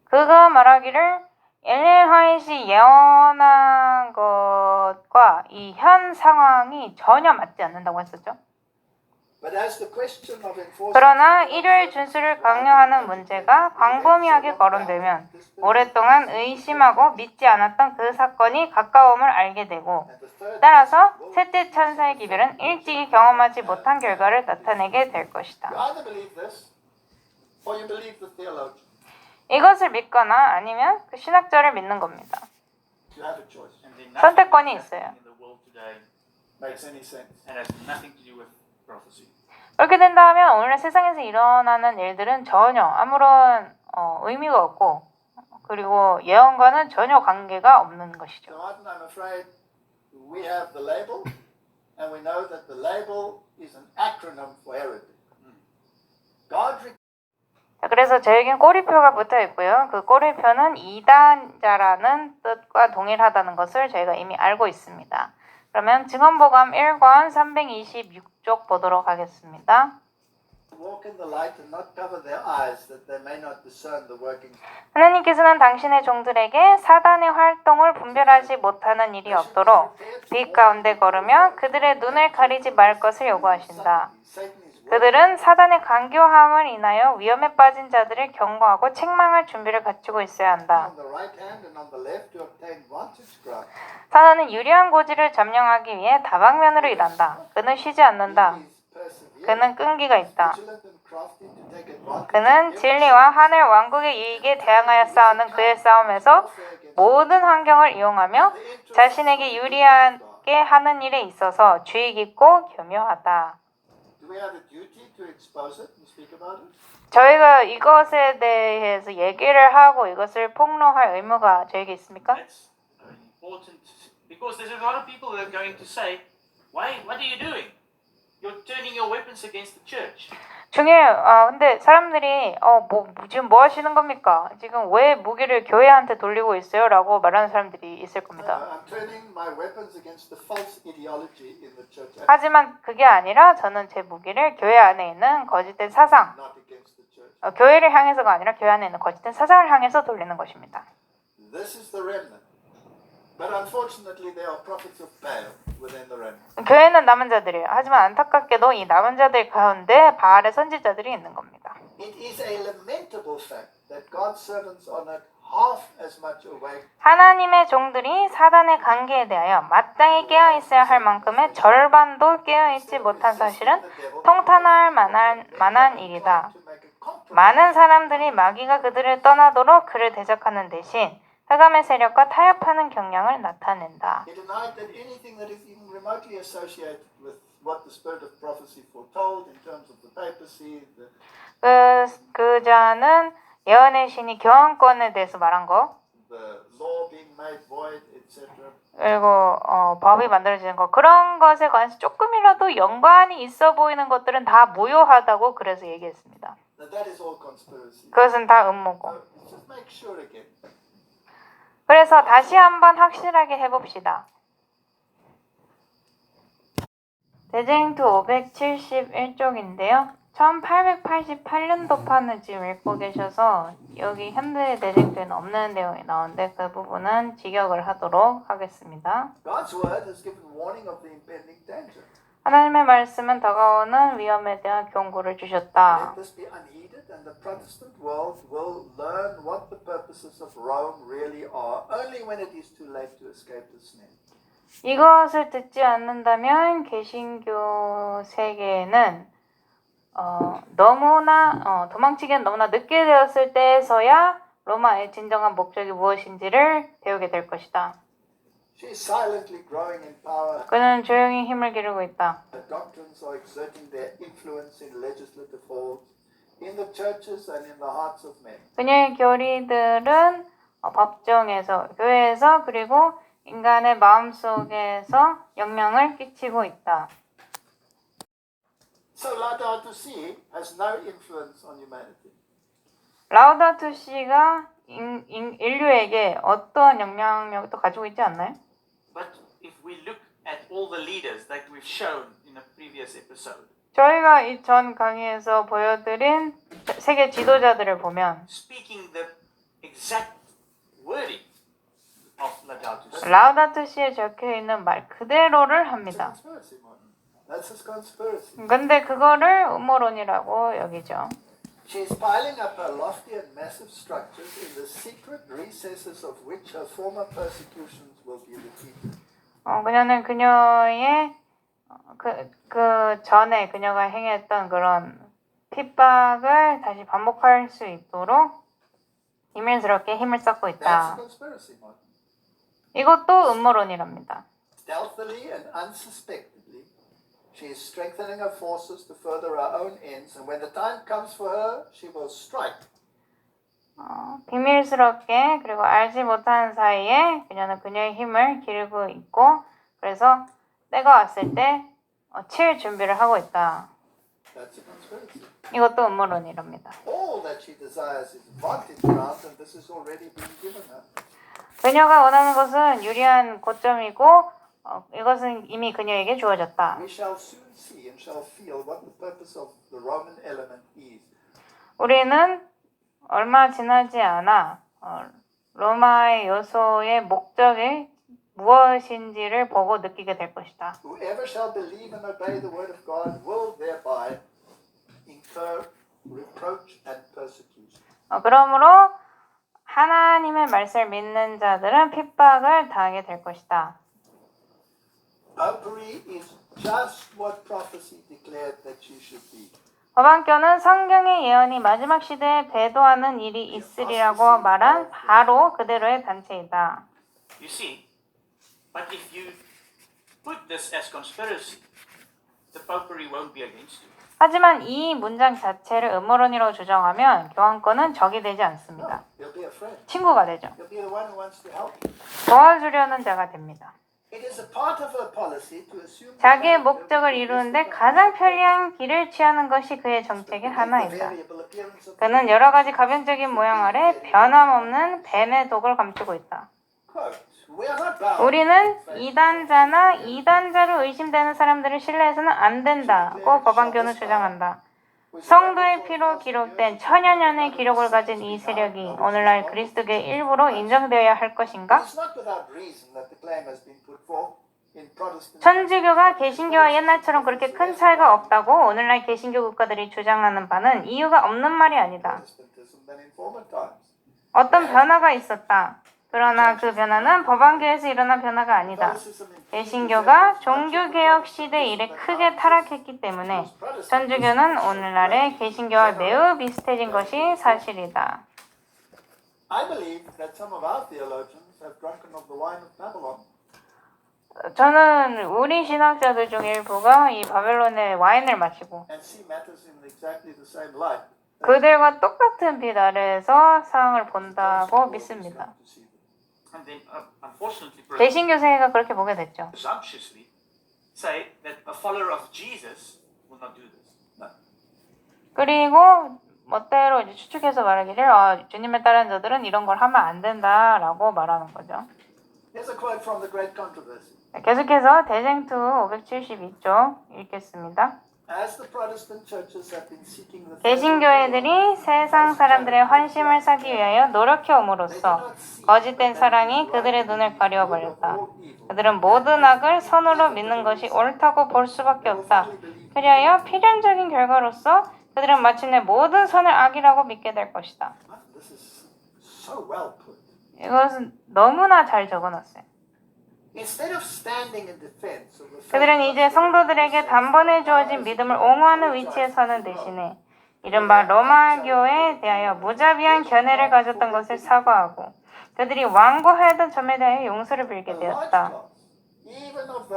그가 말하기를 엘렌 화이트이 예언한 것과 이 현 상황이 전혀 맞지 않는다고 했었죠. 그러나 일요일 준수를 강요하는 문제가 광범위하게 거론되면 오랫동안 의심하고 믿지 않았던 그 사건이 가까움을 알게 되고 따라서 셋째 천사의 기별은 일찍이 경험하지 못한 결과를 나타내게 될 것이다. 이것을 믿거나 아니면 그 신학자를 믿는 겁니다. You have a choice. And then 선택권이 nothing that's 있어요. happening in the world today Makes any sense. and has nothing to do with prophecy. 그렇게 된다면 오늘 세상에서 일어나는 일들은 전혀 아무런 의미가 없고 그리고 예언과는 전혀 관계가 없는 것이죠. So Martin, I'm afraid we have the label, and we know that the label is an acronym for heretic. God 자, 그래서 저에겐 꼬리표가 붙어 있고요. 그 꼬리표는 이단자라는 뜻과 동일하다는 것을 저희가 이미 알고 있습니다. 그러면 증언보감 1권 326쪽 보도록 하겠습니다. walk in the light and not cover their eyes, that they may not discern the workings. 하나님께서는 당신의 종들에게 사단의 활동을 분별하지 못하는 일이 없도록 빛 가운데 걸으며 그들의 눈을 가리지 말 것을 요구하신다. Satan is working 그들은 사단의 간교함을 인하여 위험에 빠진 자들을 경고하고 책망할 준비를 갖추고 있어야 한다. on the right hand and on the left to obtain vantage ground. 사단은 유리한 고지를 점령하기 위해 다방면으로 일한다. 그는 쉬지 않는다. He is persevering, 그는 끈기가 있다. vigilant and crafty to take advantage 그는 of 진리와 하늘 왕국의 이익에 대항하여 싸우는 그의 싸움에서 모든 환경을 이용하며 자신에게 유리하게 하는 일에 있어서 주의 깊고 교묘하다. Do we have a duty to expose it and speak about it? 저희가 이것에 대해서 얘기를 하고 이것을 폭로할 의무가 저에게 있습니까? That's important because there's a lot of people that are going to say, "Why? What are you doing? You're turning your weapons against the church." 중요해요. 근데 사람들이 지금 뭐 하시는 겁니까? 지금 왜 무기를 교회한테 돌리고 있어요? 라고 말하는 사람들이 있을 겁니다. I'm turning my weapons against the false ideology in the church, 하지만 그게 아니라 저는 제 무기를 교회 안에 있는 거짓된 사상, not against the church. 교회를 향해서가 아니라 교회 안에 있는 거짓된 사상을 향해서 돌리는 것입니다. This is the remnant. But unfortunately, there are prophets of Baal within the remnant. 교회는 남은 자들이에요. 하지만 안타깝게도 이 남은 자들 가운데 바알의 선지자들이 있는 겁니다. It is a lamentable fact that God's servants are not half as much awake 하나님의 종들이 사단의 관계에 대하여 마땅히 깨어 있어야 할 만큼의 절반도 깨어 있지 못한 사실은 통탄할 만한 일이다. to make a compromise. 많은 사람들이 마귀가 그들을 떠나도록 그를 대적하는 대신 흑암의 세력과 타협하는 경향을 나타낸다. He denied that anything that is even remotely associated with what the spirit of prophecy foretold in terms of the papacy, 그 자는 예언의 신이 교황권에 대해서 말한 거, the law being made void, etc. 그리고 법이 만들어지는 거, 그런 것에 관해서 조금이라도 연관이 있어 보이는 것들은 다 무효하다고 그래서 얘기했습니다. That is all conspiracy. 그것은 다 음모고. So let's just make sure again. 그래서 다시 한번 확실하게 해봅시다. 대쟁투 571쪽인데요. 1888년도판을 지금 읽고 계셔서 여기 현대 대쟁투에는 없는 내용이 나오는데 그 부분은 직역을 하도록 하겠습니다. God's word has given warning of the impending danger. 하나님의 말씀은 다가오는 위험에 대한 경고를 주셨다. Let this be unheeded, and the Protestant world will learn what the purposes of Rome really are only when it is too late to escape the snare. 이것을 듣지 않는다면 개신교 세계는 너무나 도망치기엔 너무나 늦게 되었을 때에서야 로마의 진정한 목적이 무엇인지를 배우게 될 것이다. She is silently growing in power. 그는 조용히 힘을 기르고 있다. The doctrines are exerting their influence in legislative halls, in the churches and in the hearts of men. 그녀의 교리들은 법정에서, 교회에서 그리고 인간의 마음속에서 영향을 끼치고 있다. So Laudato Si has no influence on humanity. 라우다투 시가 인류에게 어떤 영향력도 가지고 있지 않나요? But if we look at all the leaders that we've shown in a previous episode, 저희가 이 전 강의에서 보여드린 세계 지도자들을 보면 speaking the exact wording of Laudato Si. 라우다투 시에 적혀 있는 말 그대로를 It's a 합니다. conspiracy, Martin. That's just conspiracy. 근데 그거를 음모론이라고 여기죠. She is piling up her lofty and massive structures in the secret recesses of which her former persecutions will be repeated. 그녀는 그녀의 그 전에 그녀가 행했던 그런 핍박을 다시 반복할 수 있도록 비밀스럽게 힘을 쌓고 That's a 있다. conspiracy, Martin. 이것도 음모론이랍니다. Stealthily and unsuspectedly, she is strengthening her forces to further her own ends, and when the time comes for her, she will strike. 비밀스럽게 그리고 알지 못하는 사이에 그녀는 그녀의 힘을 기르고 있고 그래서 때가 왔을 때 칠 준비를 하고 있다. That's a conspiracy. 이것도 음모론이랍니다. All that she desires is vantage ground, and this has already been given her. 그녀가 원하는 것은 유리한 고점이고 이것은 이미 그녀에게 주어졌다. We shall soon see and shall feel what the purpose of the Roman element is. 우리는 얼마 지나지 않아 로마의 요소의 목적이 무엇인지를 보고 느끼게 될 것이다. Whoever shall believe and obey the word of God will thereby incur reproach and persecution. 그러므로 하나님의 말씀을 믿는 자들은 핍박을 당하게 될 것이다. Popery is just what prophecy declared that you should be. 법안교는 성경의 예언이 마지막 시대에 배도하는 일이 있으리라고 말한 바로 그대로의 단체이다. You see, but if you put this as conspiracy, the popery won't be against you. 하지만 이 문장 자체를 음모론이라고 주장하면 교황권은 적이 되지 않습니다. You'll be a friend. 친구가 되죠. You'll be the one who wants to help you. 도와주려는 자가 됩니다. It is a part of her policy to assume 자기의 목적을 이루는데 가장 편리한 길을 취하는 것이 그의 정책의 하나이다. 그는 여러 가지 가변적인 모양 아래 변함없는 뱀의 독을 감추고 있다. 우리는 이단자나 이단자로 의심되는 사람들을 신뢰해서는 안 된다고 법안교는 주장한다. 성도의 피로 기록된 천여 년의 기록을 가진 이 세력이 오늘날 그리스도교의 일부로 인정되어야 할 것인가? 천주교가 개신교와 옛날처럼 그렇게 큰 차이가 없다고 오늘날 개신교 국가들이 주장하는 바는 이유가 없는 말이 아니다. 어떤 변화가 있었다. 그러나 그 변화는 법안교에서 일어난 변화가 아니다. 개신교가 종교개혁 시대 이래 크게 타락했기 때문에 천주교는 오늘날의 개신교와 매우 비슷해진 것이 사실이다. 저는 우리 신학자들 중 일부가 이 바벨론의 와인을 마시고 그들과 똑같은 빛 아래에서 상황을 본다고 믿습니다. And then, unfortunately, 개신교 세계가 그렇게 보게 됐죠. presumptuously say that a follower of Jesus will not do this. No. 그리고 멋대로 이제 추측해서 말하기를 주님을 따르는 자들은 이런 걸 하면 안 된다라고 말하는 거죠. Here's a quote from the Great Controversy. 계속해서 대쟁투 572쪽 읽겠습니다. As the Protestant churches have been seeking the 개신교회들이 세상 사람들의 환심을 사기 위하여 노력해옴으로써 거짓된 사랑이 그들의 눈을 가려버렸다. 그들은 모든 악을 선으로 믿는 것이 옳다고 볼 수밖에 없다. 그리하여 필연적인 결과로서 그들은 마침내 모든 선을 악이라고 믿게 될 것이다. This is so well put. 이것은 너무나 잘 적어놨어요. Instead of standing in defense of the faith, 그들은 이제 성도들에게 단번에 주어진 믿음을 옹호하는 위치에 서는 대신에 이른바 로마교에 대하여 무자비한 견해를 가졌던 것을 사과하고 그들이 완고하였던 점에 대하여 용서를 빌게 되었다.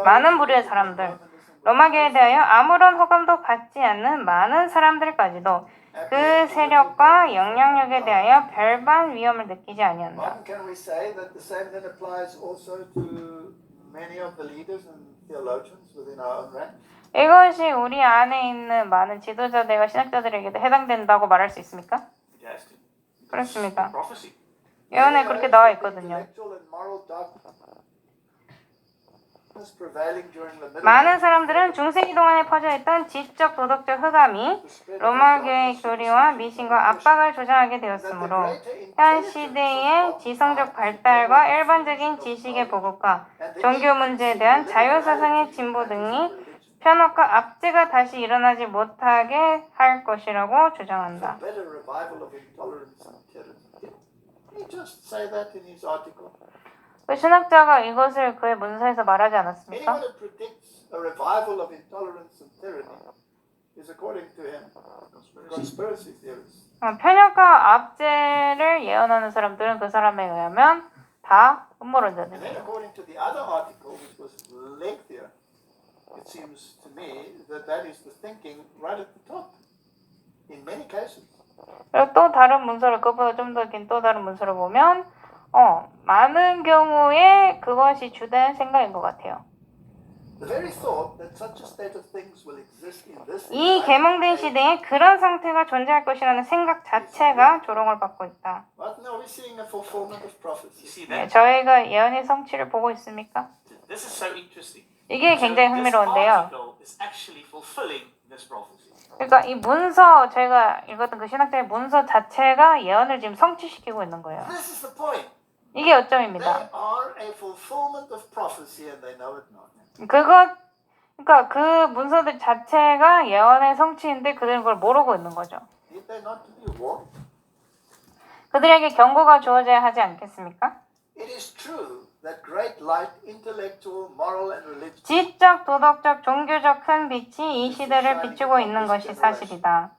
많은 부류의 사람들, 로마교에 대하여 아무런 호감도 받지 않는 많은 사람들까지도 그 세력과 영향력에 대하여 별반 위험을 느끼지 아니한다. Can we say that the same then applies also to many of the leaders and theologians within our own ranks? 이것이 우리 안에 있는 많은 지도자들과 신학자들에게도 해당된다고 말할 수 있습니까? It has to. 그렇습니다. Prophecy. 예언에 그렇게 나와 있거든요. 많은 사람들은 중세기 동안에 퍼져있던 지적 도덕적 흑암이 로마교의 교리와 미신과 압박을 조장하게 되었으므로 현 시대의 지성적 발달과 일반적인 지식의 보급과 종교 문제에 대한 자유사상의 진보 등이 편협과 압제가 다시 일어나지 못하게 할 것이라고 주장한다. 그 신학자가 이것을 그의 문서에서 말하지 않았습니까? 편협과 압제를 예언하는 사람들은 그 사람에 의하면 다 And then 음모론자들이에요. according to the other article, which was lengthier, it seems to me that that is the thinking right at the top in many cases. 그리고 또 다른 문서를 그보다 좀 더 긴 또 다른 문서를 보면 많은 경우에 그것이 주된 생각인 것 같아요. The very thought that such a state of things will exist in this 이 계몽된 시대에 그런 상태가 존재할 것이라는 생각 자체가 조롱을 받고 있다. But now we're seeing a fulfillment of You prophecy. see 네, that? 저희가 예언의 성취를 보고 있습니까? This is so interesting. 이게 굉장히 this 흥미로운데요. article is actually fulfilling this prophecy. 그러니까 이 문서 저희가 읽었던 그 신학자의 문서 자체가 예언을 지금 성취시키고 있는 거예요. This is the point. 이게 요점입니다. They are a fulfillment of prophecy and they know it not. 그러니까 그 문서들 자체가 예언의 성취인데 그들은 그걸 모르고 있는 거죠. Need they not to be warned? 그들에게 경고가 주어져야 하지 않겠습니까? It is true that great light, intellectual, moral, and religious 지적, 도덕적, 종교적 큰 빛이 이 시대를 비추고 있는 것이 사실이다.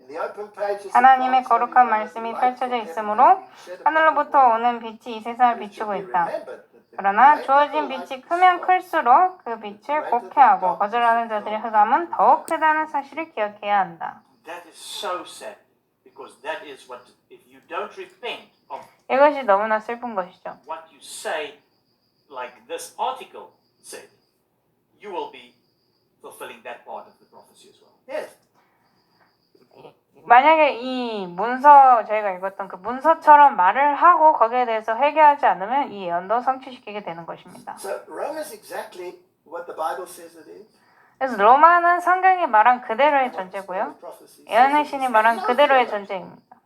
in the open pages of 하나님의 God's 거룩한 holy word, 말씀이 the light 펼쳐져 from heaven 있으므로 has been shed upon the 하늘로부터 world. 오는 빛이 이 세상을 It should 비추고 be 있다. remembered that the 그러나 greater 주어진 the 빛이 light 크면 is, 클수록 그 빛을 곡해하고 거절하는 자들의 흑암은 더욱 크다는 사실을 기억해야 한다. That is so sad because that is what if you don't repent of 이것이 너무나 슬픈 것이죠. what you say, like this article said, you will be fulfilling that part of the prophecy as well. Yes. 만약에 이 문서 저희가 읽었던 그 문서처럼 말을 하고 거기에 대해서 회개하지 않으면 이 예언도 성취시키게 되는 것입니다. So Rome is exactly what the Bible says it is. 그래서 로마는 성경이 말한 그대로의 and what the 존재고요. prophecy says 예언의 it 신이 is. 말한 And no 그대로의 theologian 존재입니다.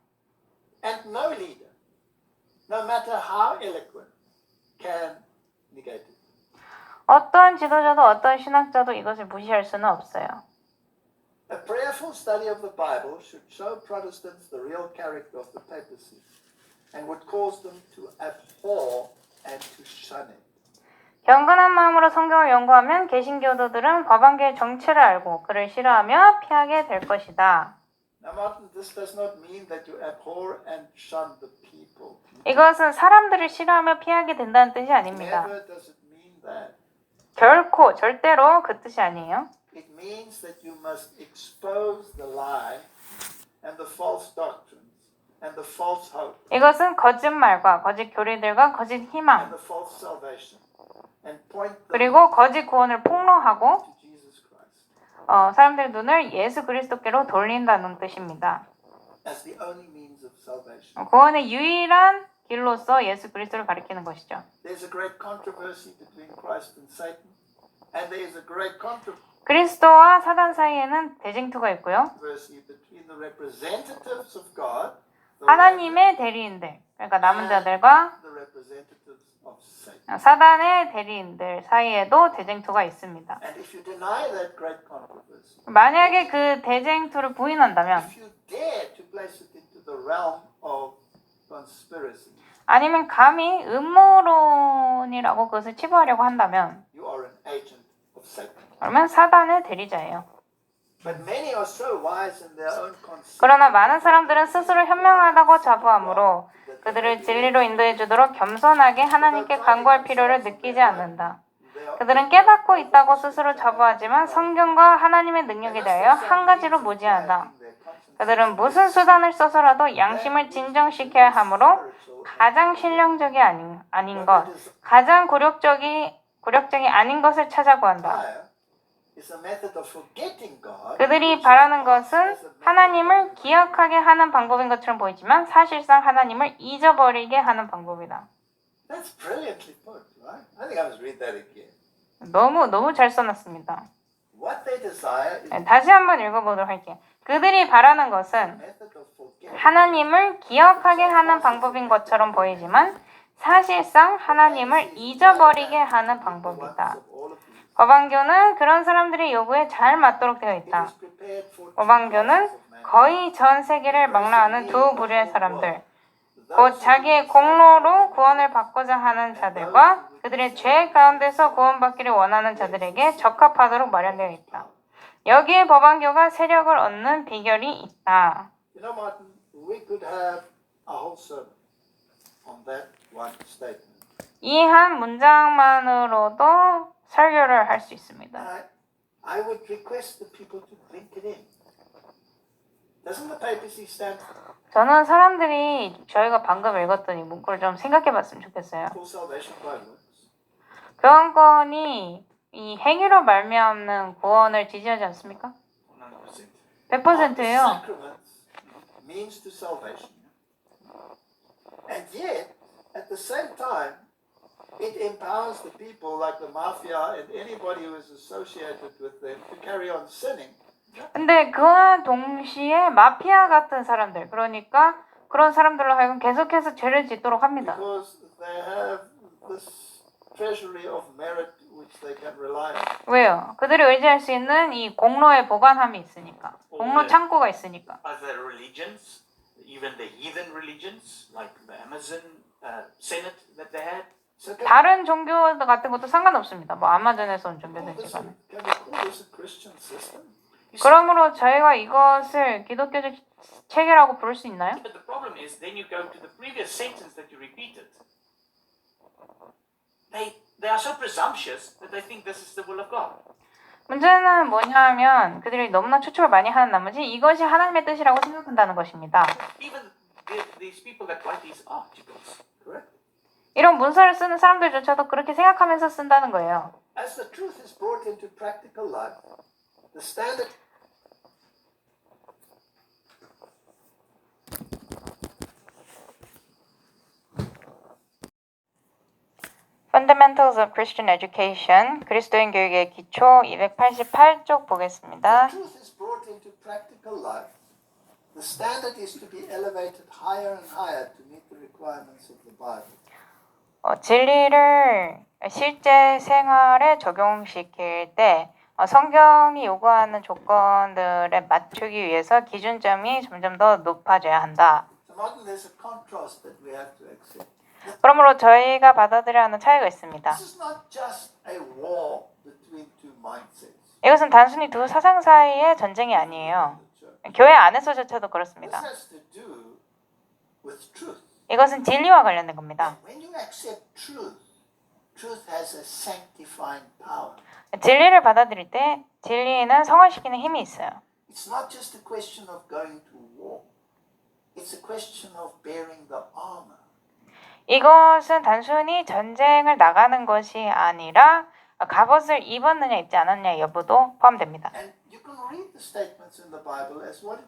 and no leader, no matter how eloquent, can negate it. 어떠한 지도자도 어떠한 신학자도 이것을 무시할 수는 없어요. A prayerful study of the Bible should show Protestants the real character of the papacy and would cause them to abhor and to shun it. 경건한 마음으로 성경을 연구하면 개신교도들은 법안계의 정체를 알고 그를 싫어하며 피하게 될 것이다. Now, Martin, this does not mean that you abhor and shun the people. 이것은 사람들을 싫어하며 피하게 된다는 뜻이 아닙니다. Never does it mean that. 결코 절대로 그 뜻이 아니에요. It means that you must expose the lie and the false doctrines and the false hope 이것은 거짓말과 거짓 교리들과 거짓 and 희망 the false salvation and point them 그리고 거짓 구원을 폭로하고 to Jesus Christ 사람들의 눈을 예수 그리스도께로 돌린다는 뜻입니다. as the only means of salvation. 구원의 유일한 길로서 예수 그리스도를 가리키는 것이죠. There's a great controversy between Christ and Satan, and there is a great controversy 그리스도와 사단 사이에는 대쟁투가 있고요. between the representatives of God, 하나님의 대리인들, 그러니까 남은 자들과 the representatives of Satan. 사단의 대리인들 사이에도 대쟁투가 있습니다. And if you deny that great controversy, 만약에 그 대쟁투를 부인한다면 if you dare to place it into the realm of conspiracy, 아니면 감히 음모론이라고 그것을 치부하려고 한다면 you are an agent of Satan. 그러면 사단의 대리자예요. But many are so wise in their own conceit. 그러나 많은 사람들은 스스로 현명하다고 자부함으로 그들을 진리로 인도해 주도록 겸손하게 하나님께 간구할 필요를 느끼지 않는다. 그들은 깨닫고 있다고 스스로 자부하지만 성경과 하나님의 능력에 대하여 한 가지로 무지한다. 그들은 무슨 수단을 써서라도 양심을 진정시켜야 하므로 가장 신령적이 아닌 것, 가장 굴욕적이 아닌 것을 찾아 구한다. 그들이 바라는 것은 하나님을 기억하게 하는 방법인 것처럼 보이지만 사실상 하나님을 잊어버리게 하는 방법이다. That's brilliantly put, right? I think I must read that again. 너무 잘 써놨습니다. What they desire is 다시 한번 읽어보도록 할게요. 그들이 바라는 것은 a method of forgetting. 하나님을 기억하게 하는 방법인 것처럼 보이지만 사실상 하나님을 잊어버리게 하는 방법이다. 거방교는 그런 사람들의 요구에 잘 맞도록 되어 있다. 거방교는 거의 전 세계를 망라하는 두 부류의 사람들, 곧 자기의 공로로 구원을 받고자 하는 자들과 그들의 죄 가운데서 구원받기를 원하는 자들에게 적합하도록 마련되어 있다. 여기에 법안교가 세력을 얻는 비결이 있다. You know, Martin, we could have a whole sermon on that one statement. 이 한 문장만으로도 설교를 할 수 있습니다. I would request the people to drink it in. Doesn't the papacy stand 저는 사람들이 저희가 방금 읽었던 이 문구를 좀 생각해 봤으면 좋겠어요. for salvation by works? 교환권이 이 행위로 말미암는 구원을 지지하지 않습니까? 100%. 100%예요. Sacraments means to salvation. And yet, at the same time, it empowers the people like the mafia and anybody who is associated with them to carry on sinning. 근데 그와 동시에 마피아 같은 사람들, 그러니까 그런 사람들로 하여금 계속해서 죄를 짓도록 합니다. Because they have this treasury of merit which they can rely on. 왜요? 그들이 의지할 수 있는 이 공로의 보관함이 있으니까. 공로 창고가 있으니까. Other religions, even the heathen religions, like the Amazon Senate that they had. So 다른 종교 같은 것도 상관없습니다. 뭐 아마존에서 온 종교든지 간에. can we call this a Christian system? 그러므로 저희가 이것을 기독교적 체계라고 부를 수 있나요? But the problem is, then you go to the previous sentence that you repeated. They are so presumptuous that they think this is the will of God. 문제는 뭐냐면 그들이 너무나 추측을 많이 하는 나머지 이것이 하나님의 뜻이라고 생각한다는 것입니다. Even these people that write these articles, correct? 이런 문서를 쓰는 사람들조차도 그렇게 생각하면서 쓴다는 거예요. As the truth is brought into practical life, the standard Fundamentals of Christian Education, 그리스도인 교육의 기초 288쪽 보겠습니다. truth is brought into practical life, the standard is to be elevated higher and higher to meet the requirements of the Bible. 진리를 실제 생활에 적용시킬 때 성경이 요구하는 조건들에 맞추기 위해서 기준점이 점점 더 높아져야 한다. So modern there's a contrast that we have to accept. 그러므로 저희가 받아들여야 하는 차이가 있습니다. This is not just a war between two mindsets. 이것은 단순히 두 사상 사이의 전쟁이 아니에요. 교회 안에서조차도 그렇습니다. This has to do with truth. 이것은 진리와 관련된 겁니다. When you accept truth, truth has a sanctifying power. 진리를 받아들일 때 진리는 성화시키는 힘이 있어요. It's not just a question of going to war. It's a question of bearing the armor. 이것은 단순히 전쟁을 나가는 것이 아니라 갑옷을 입었느냐 입지 않았느냐 여부도 포함됩니다. And you can read the statements in the Bible as what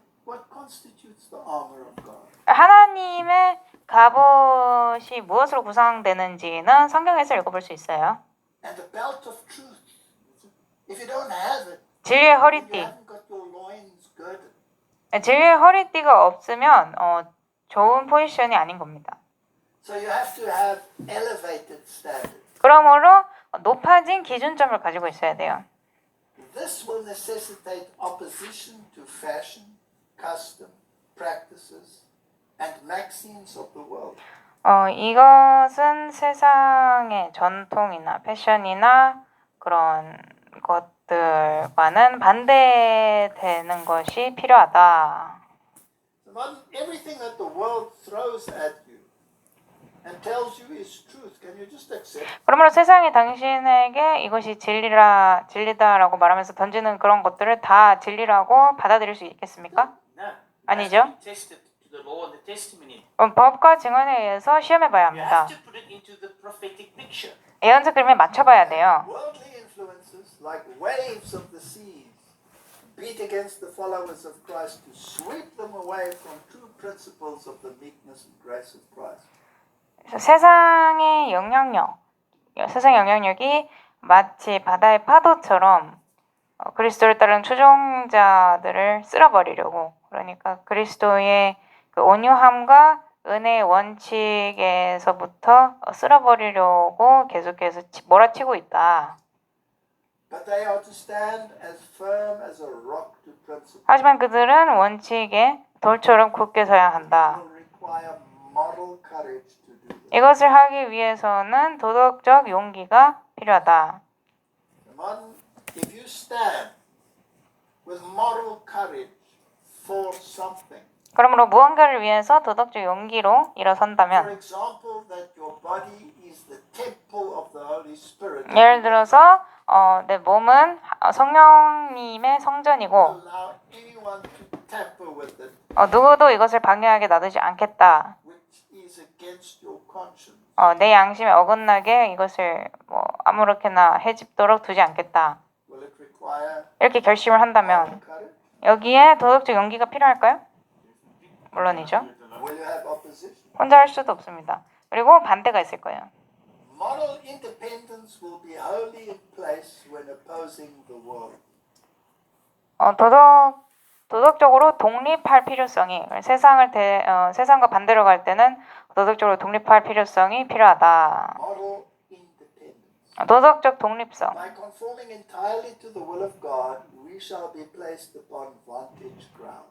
constitutes the armor of God. 하나님의 갑옷이 무엇으로 구성되는지는 성경에서 읽어볼 수 있어요. And the belt of truth. If you don't have it, 진리의 you 허리띠. haven't got your loins girded. 진리의 허리띠가 없으면 좋은 포지션이 아닌 겁니다. So you have to have elevated standards. 그러므로 높아진 기준점을 가지고 있어야 돼요. This will necessitate opposition to fashion, custom, practices, and maxims of the world. 이것은 세상의 전통이나 패션이나 그런 것들과는 반대되는 것이 필요하다. So not everything that the world throws at you and tells you is truth. Can you just accept? 그러므로 세상이 당신에게 이것이 진리다라고 말하면서 던지는 그런 것들을 다 진리라고 받아들일 수 있겠습니까? No. 아니죠. It has to be tested to the law and the testimony. 법과 증언에 의해서 시험해봐야 You 합니다. have to put it into the prophetic picture. 예언적 그림에 맞춰봐야 돼요. Worldly influences, like waves of the seas, beat against the followers of Christ to sweep them away from true principles of the meekness and grace of Christ. 세상의 영향력이 마치 바다의 파도처럼 그리스도를 따르는 추종자들을 쓸어버리려고, 그러니까 그리스도의 그 온유함과 은혜의 원칙에서부터 쓸어버리려고 계속해서 몰아치고 있다. But they are to stand as firm as a rock to principle. 하지만 그들은 원칙에 돌처럼 굳게 서야 한다. Will require moral courage to do this. 이것을 하기 위해서는 도덕적 용기가 필요하다. If you stand with moral courage for something, 그러므로 무언가를 위해서 도덕적 용기로 for 일어선다면, example, that your body is is the temple of the Holy Spirit. 예를 들어서 내 몸은 성령님의 성전이고 Allow anyone to tamper with it, 누구도 이것을 방해하게 놔두지 않겠다. which is against your conscience. 내 양심에 어긋나게 이것을 뭐 아무렇게나 해집도록 두지 않겠다. Will it require 이렇게 결심을 한다면 courage? 여기에 도덕적 용기가 필요할까요? 물론이죠. Will you have opposition? 혼자 할 수도 없습니다. 그리고 반대가 있을 거예요. Moral independence will be wholly in place when opposing the world. 도덕적으로 독립할 필요성이 세상과 반대로 갈 때는 도덕적으로 독립할 필요성이 필요하다. Moral independence. 도덕적 독립성. By conforming entirely to the will of God, we shall be placed upon vantage ground.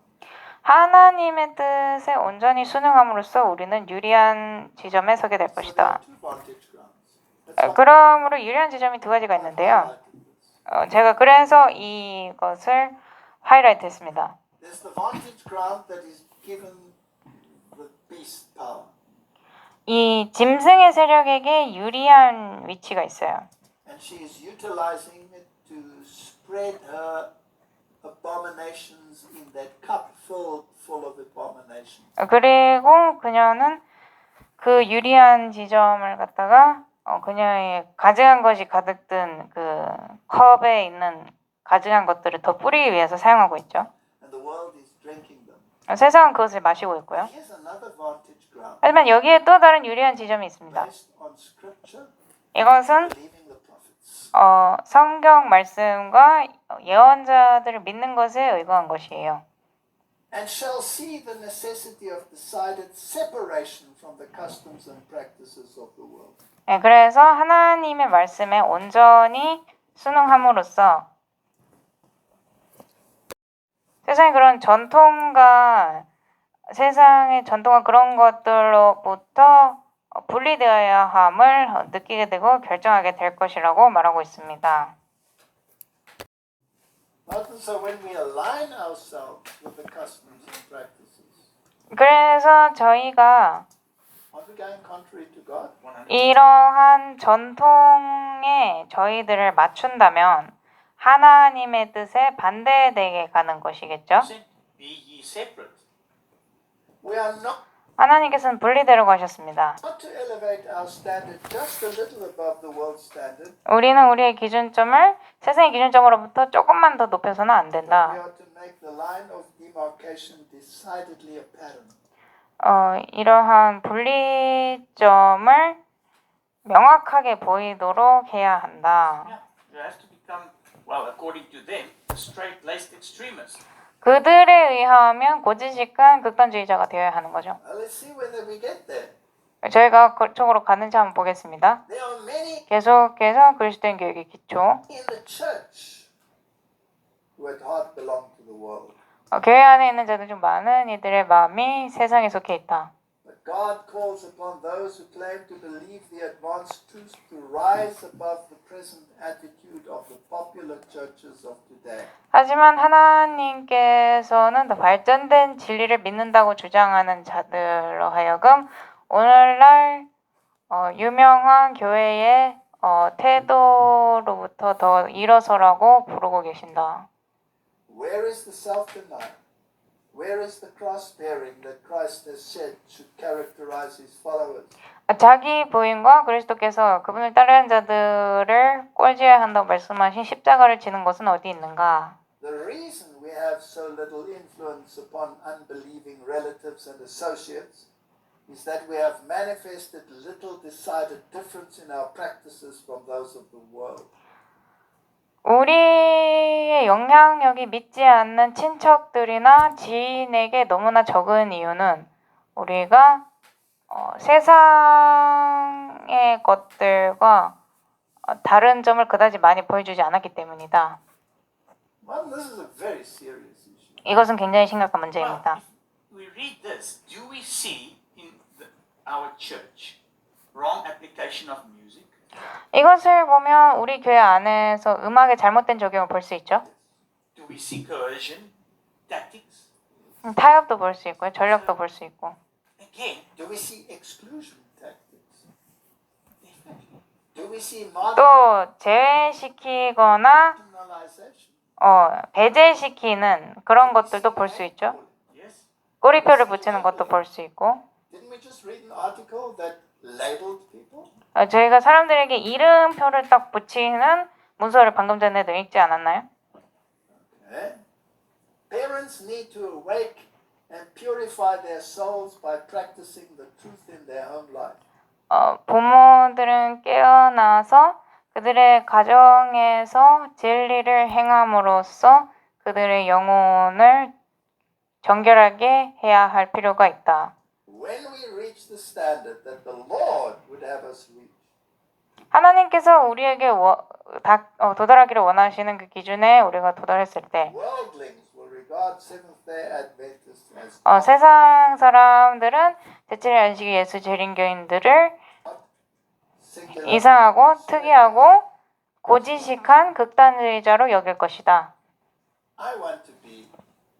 하나님의 뜻에 온전히 순응함으로써 우리는 유리한 지점에 서게 될 So there 것이다. are two vantage grounds. That's why 그러므로 유리한 지점이 두 가지가 I 있는데요. highlighted this. 제가 그래서 이것을 하이라이트 했습니다. There's the vantage ground that is given the beast power. 이 짐승의 세력에게 유리한 위치가 있어요. And she is utilizing it to spread her abominations in that cup full of abominations. 그리고 그녀는 그 유리한 지점을 갖다가 그녀의 가증한 것이 가득 든 그 컵에 있는 가증한 것들을 더 뿌리기 위해서 사용하고 있죠. And the world is drinking them. 세상은 그것을 마시고 있고요. Here's another vantage ground 하지만 여기에 또 다른 유리한 지점이 있습니다. based on scripture, 이것은 believing the prophets. 성경 말씀과 예언자들을 믿는 것에 의거한 것이에요. And shall see the necessity of decided separation from the customs and practices of the world. 그래서 하나님의 말씀에 온전히 순응함으로써 세상의 그런 전통과 세상의 전통과 그런 것들로부터 분리되어야 함을 느끼게 되고 결정하게 될 것이라고 말하고 있습니다. So when we align ourselves with the customs and practices, 그래서 저희가 are we going contrary to God? 이러한 전통에 저희들을 맞춘다면 하나님의 뜻에 반대되게 가는 것이겠죠. Be ye separate. We are not 하나님께서는 분리되라고 하셨습니다. to elevate our standard just a little above the world standard. 우리는 우리의 기준점을 세상의 기준점으로부터 조금만 더 높여서는 안 We 된다. are to make the line of demarcation decidedly apparent. 이러한 분리점을 명확하게 보이도록 해야 한다. Yeah, you have to become, well, according to them, straight-laced extremists. 그들에 의하면 고지식한 극단주의자가 되어야 하는 거죠. Well, let's see whether we get there. 저희가 그쪽으로 가는지 한번 보겠습니다. There are many 계속해서 그리스도인 교육의 기초. in the church who at heart belong to the world. 교회 안에 있는 자들 중 많은 이들의 마음이 세상에 속해 있다. But God calls upon those who claim to believe the advanced truth to rise above the present attitude of the popular churches of today. 하지만 하나님께서는 더 발전된 진리를 믿는다고 주장하는 자들로 하여금 오늘날 유명한 교회의 태도로부터 더 일어서라고 부르고 계신다. Where is the self-denial? Where is the cross-bearing that Christ has said should characterize his followers? 자기 부인과 그리스도께서 그분을 따르는 자들을 꼴지어야 한다고 말씀하신 십자가를 지는 곳은 어디 있는가? The reason we have so little influence upon unbelieving relatives and associates is that we have manifested little decided difference in our practices from those of the world. 우리의 영향력이 믿지 않는 친척들이나 지인에게 너무나 적은 이유는 우리가 세상의 것들과 다른 점을 그다지 많이 보여주지 않았기 때문이다. Well, this is a very serious issue. 이것은 굉장히 심각한 Well, 문제입니다. if we read this, do we see in our church wrong application of music? 이것을 보면 우리 교회 안에서 음악의 잘못된 적용을 볼 수 있죠. Do we see coercion tactics? 타협도 볼 수 있고요. 전력도 볼 수 있고. Again, Do we see exclusion tactics? Do we see 또 제외시키거나 marginalization? 배제시키는 그런 것들도 볼 수 있죠. Yes. 꼬리표를 붙이는 것도 볼 수 있고 Didn't we just read an article that labeled people? 저희가 사람들에게 이름표를 딱 붙이는 문서를 방금 전에도 읽지 않았나요? Okay. Parents need to awake and purify their souls by practicing the truth in their home life. 부모들은 깨어나서 그들의 가정에서 진리를 행함으로써 그들의 영혼을 정결하게 해야 할 필요가 있다. When we reach the standard that the Lord would have us reach, 하나님께서 우리에게 도달하기를 원하시는 그 기준에 우리가 도달했을 때 worldlings will regard Seventh-day Adventists as 세상 사람들은 제칠 안식일 예수 재림교인들을 singular. 이상하고 특이하고 고지식한 극단주의자로 여길 것이다. I want to be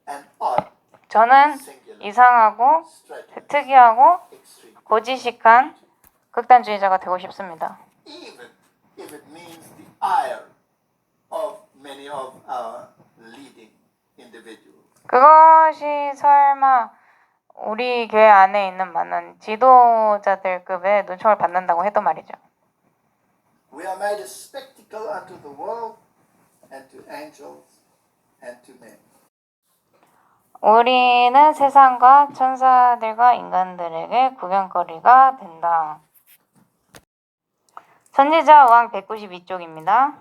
an odd, 저는 singular, 이상하고 strenuous, 특이하고 extreme. 고지식한 극단주의자가 되고 싶습니다. Even if it means the ire of many of our leading individuals. 그것이 설마 우리 교회 안에 있는 많은 지도자들급의 눈총을 받는다고 해도 말이죠. We are made a spectacle unto the world and to angels and to men. 우리는 세상과 천사들과 인간들에게 구경거리가 된다. 선지자 왕 192쪽입니다.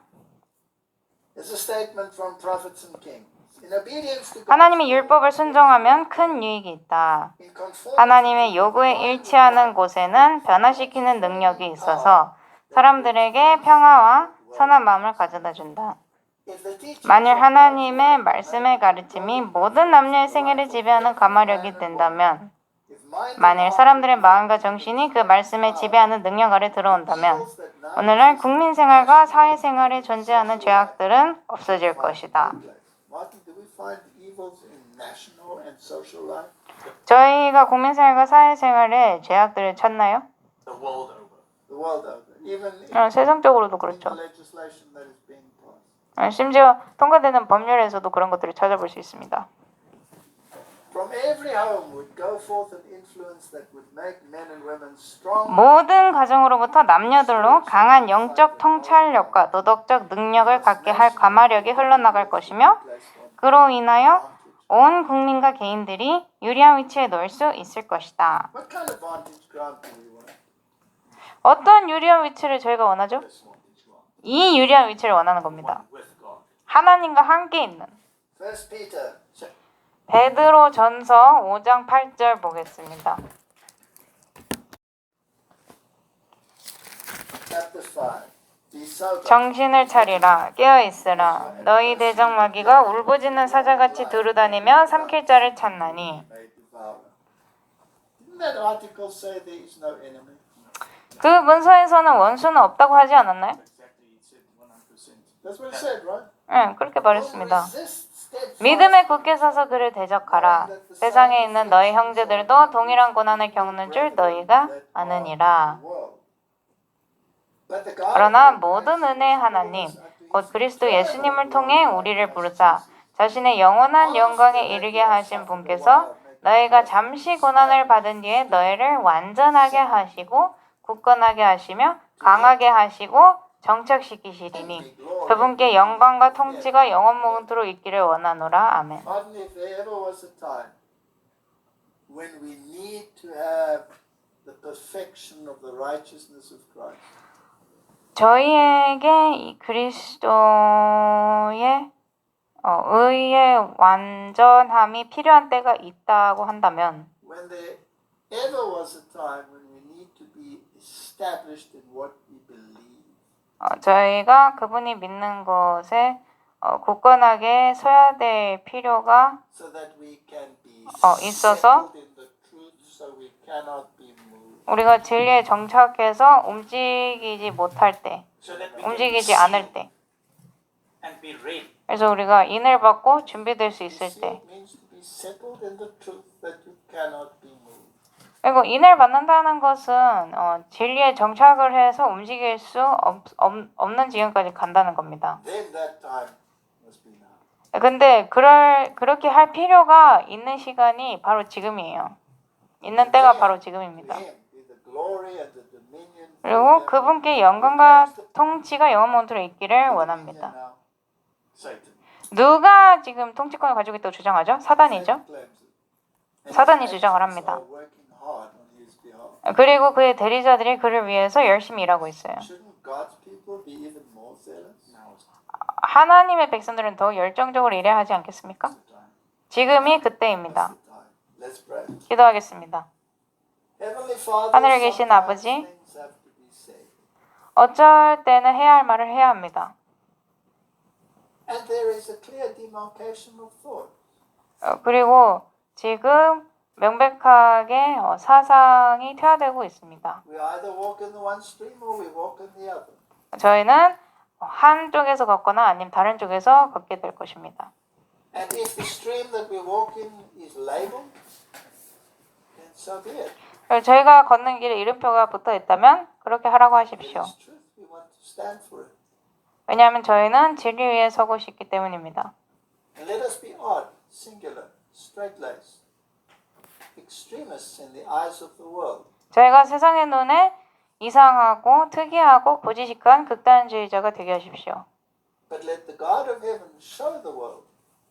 It's a statement from prophets and kings. In obedience to God's 하나님의 will, 율법을 순종하면 큰 유익이 있다. in conformity 하나님의 to the 요구에 divine 일치하는 곳에는 변화시키는 능력이 있어서 사람들에게 평화와 선한 마음을 가져다 준다. if the teachings 만일 of 하나님의 말씀의 가르침이 모든 남녀의 생애를 지배하는 가마력이 된다면, if mind and 만일 heart 사람들의 마음과 정신이 그 말씀에 지배하는 능력 아래 들어온다면, 오늘날 국민 생활과 사회 생활에 존재하는 죄악들은 없어질 것이다. Martin, do we find evils in national and social life? 저희가 국민 생활과 사회 생활에 죄악들을 찾나요? The world over. The world over, even in 세상적으로도 the 그렇죠. legislation that is being passed. 심지어 통과되는 법률에서도 그런 것들을 찾아볼 수 있습니다. From every home would go forth an influence that would make men and women strong. 모든 가정으로부터 남녀들로 강한 영적 통찰력과 도덕적 능력을 갖게 할 가마력이 흘러나갈 것이며 그로 인하여 온 국민과 개인들이 유리한 위치에 놓일 수 있을 것이다. What kind of vantage ground do we want? 어떤 유리한 위치를 저희가 원하죠? This vantage ground. 이 유리한 위치를 원하는 겁니다. With God. 하나님과 함께 있는. First Peter 베드로 전서 5장 8절 보겠습니다. chapter 5. Be sober. 정신을 차리라 깨어 있으라 너희 대적 마귀가 울부짖는 사자같이 두루다니며 삼킬 자를 찾나니 May devour. Didn't that article say there is no enemy? 그 문서에서는 원수는 없다고 하지 않았나요? Exactly, it said 100%. That's what it said, right? 응, 그렇게 말했습니다. Resist steadfast. 믿음에 굳게 서서 그를 대적하라. 세상에 있는 너희 형제들도 동일한 고난을 겪는 줄 너희가 아느니라. 그러나 모든 은혜의 하나님, 곧 그리스도 예수님을 통해 우리를 부르사 자신의 영원한 영광에 이르게 하신 분께서 너희가 잠시 고난을 받은 뒤에 너희를 완전하게 하시고 굳건하게 하시며 강하게 하시고 정착시키시리니 그분께 영광과 통치가 영원 무궁토록 있기를 원하노라. 아멘. Pardon if there ever was a time when we need to have the perfection of the righteousness of Christ. 저희에게 이 그리스도의 의의 완전함이 필요한 때가 있다고 한다면 When there ever was a time when we need to be established in what we believe. 저희가 그분이 믿는 것에 굳건하게 서야 될 필요가 So that we can be 있어서 settled in the truth, so we cannot be moved. 우리가 진리에 정착해서 움직이지 못할 때, So that we can 움직이지 않을 때, and be ready. 그래서 우리가 인을 받고 준비될 수 있을 See, 때, it means to be settled in the truth that you cannot be moved. 그리고 인을 받는다는 것은 진리에 정착을 해서 움직일 수 없는 지경까지 간다는 겁니다. Then that time must be now. 근데 그렇게 할 필요가 있는 시간이 바로 지금이에요. 있는 때가 바로 지금입니다. To him be the glory and the dominion 그리고 그분께 영광과 통치가 영원토록 있기를 원합니다. now. Satan. 누가 지금 통치권을 가지고 있다고 주장하죠? 사단이죠. Claims it. And 사단이 his 주장을 agents 합니다. are working hard on his behalf. 그리고 그의 대리자들이 그를 위해서 열심히 일하고 있어요. Shouldn't God's people be even more zealous? Now is 하나님의 백성들은 더 열정적으로 일해야 하지 않겠습니까? the time. 지금이 그때입니다. That's the time. Let's pray. 기도하겠습니다. Heavenly Father, 하늘에 계신 sometimes 아버지, things have to be said. 어쩔 때는 해야 할 말을 해야 합니다. And there is a clear demarcation of thought. 그리고 지금 명백하게 사상이 퇴화되고 있습니다. We either walk in the one stream or we walk in the other. 저희는 한쪽에서 걷거나 아니면 다른 쪽에서 걷게 될 것입니다. And if the stream that we walk in is labeled, then so be it. 저희가 걷는 길에 이름표가 붙어 있다면 그렇게 하라고 It 하십시오. is truth. We want to stand for it. 왜냐하면 저희는 진리 위에 서고 싶기 때문입니다. And let us be odd, singular, straight-laced, extremists in the eyes of the world. 저희가 세상의 눈에 이상하고 특이하고 고지식한 극단주의자가 되게 하십시오. But let the God of heaven show the world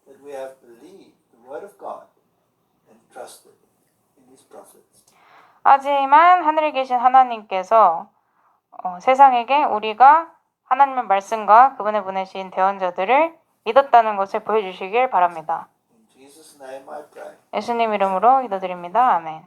that we have believed the word of God and trusted in his prophets. 하지만 하늘에 계신 하나님께서 세상에게 우리가 하나님의 말씀과 그분의 보내신 대언자들을 믿었다는 것을 보여주시길 바랍니다. In Jesus' name I pray. 예수님 이름으로 기도드립니다. 아멘.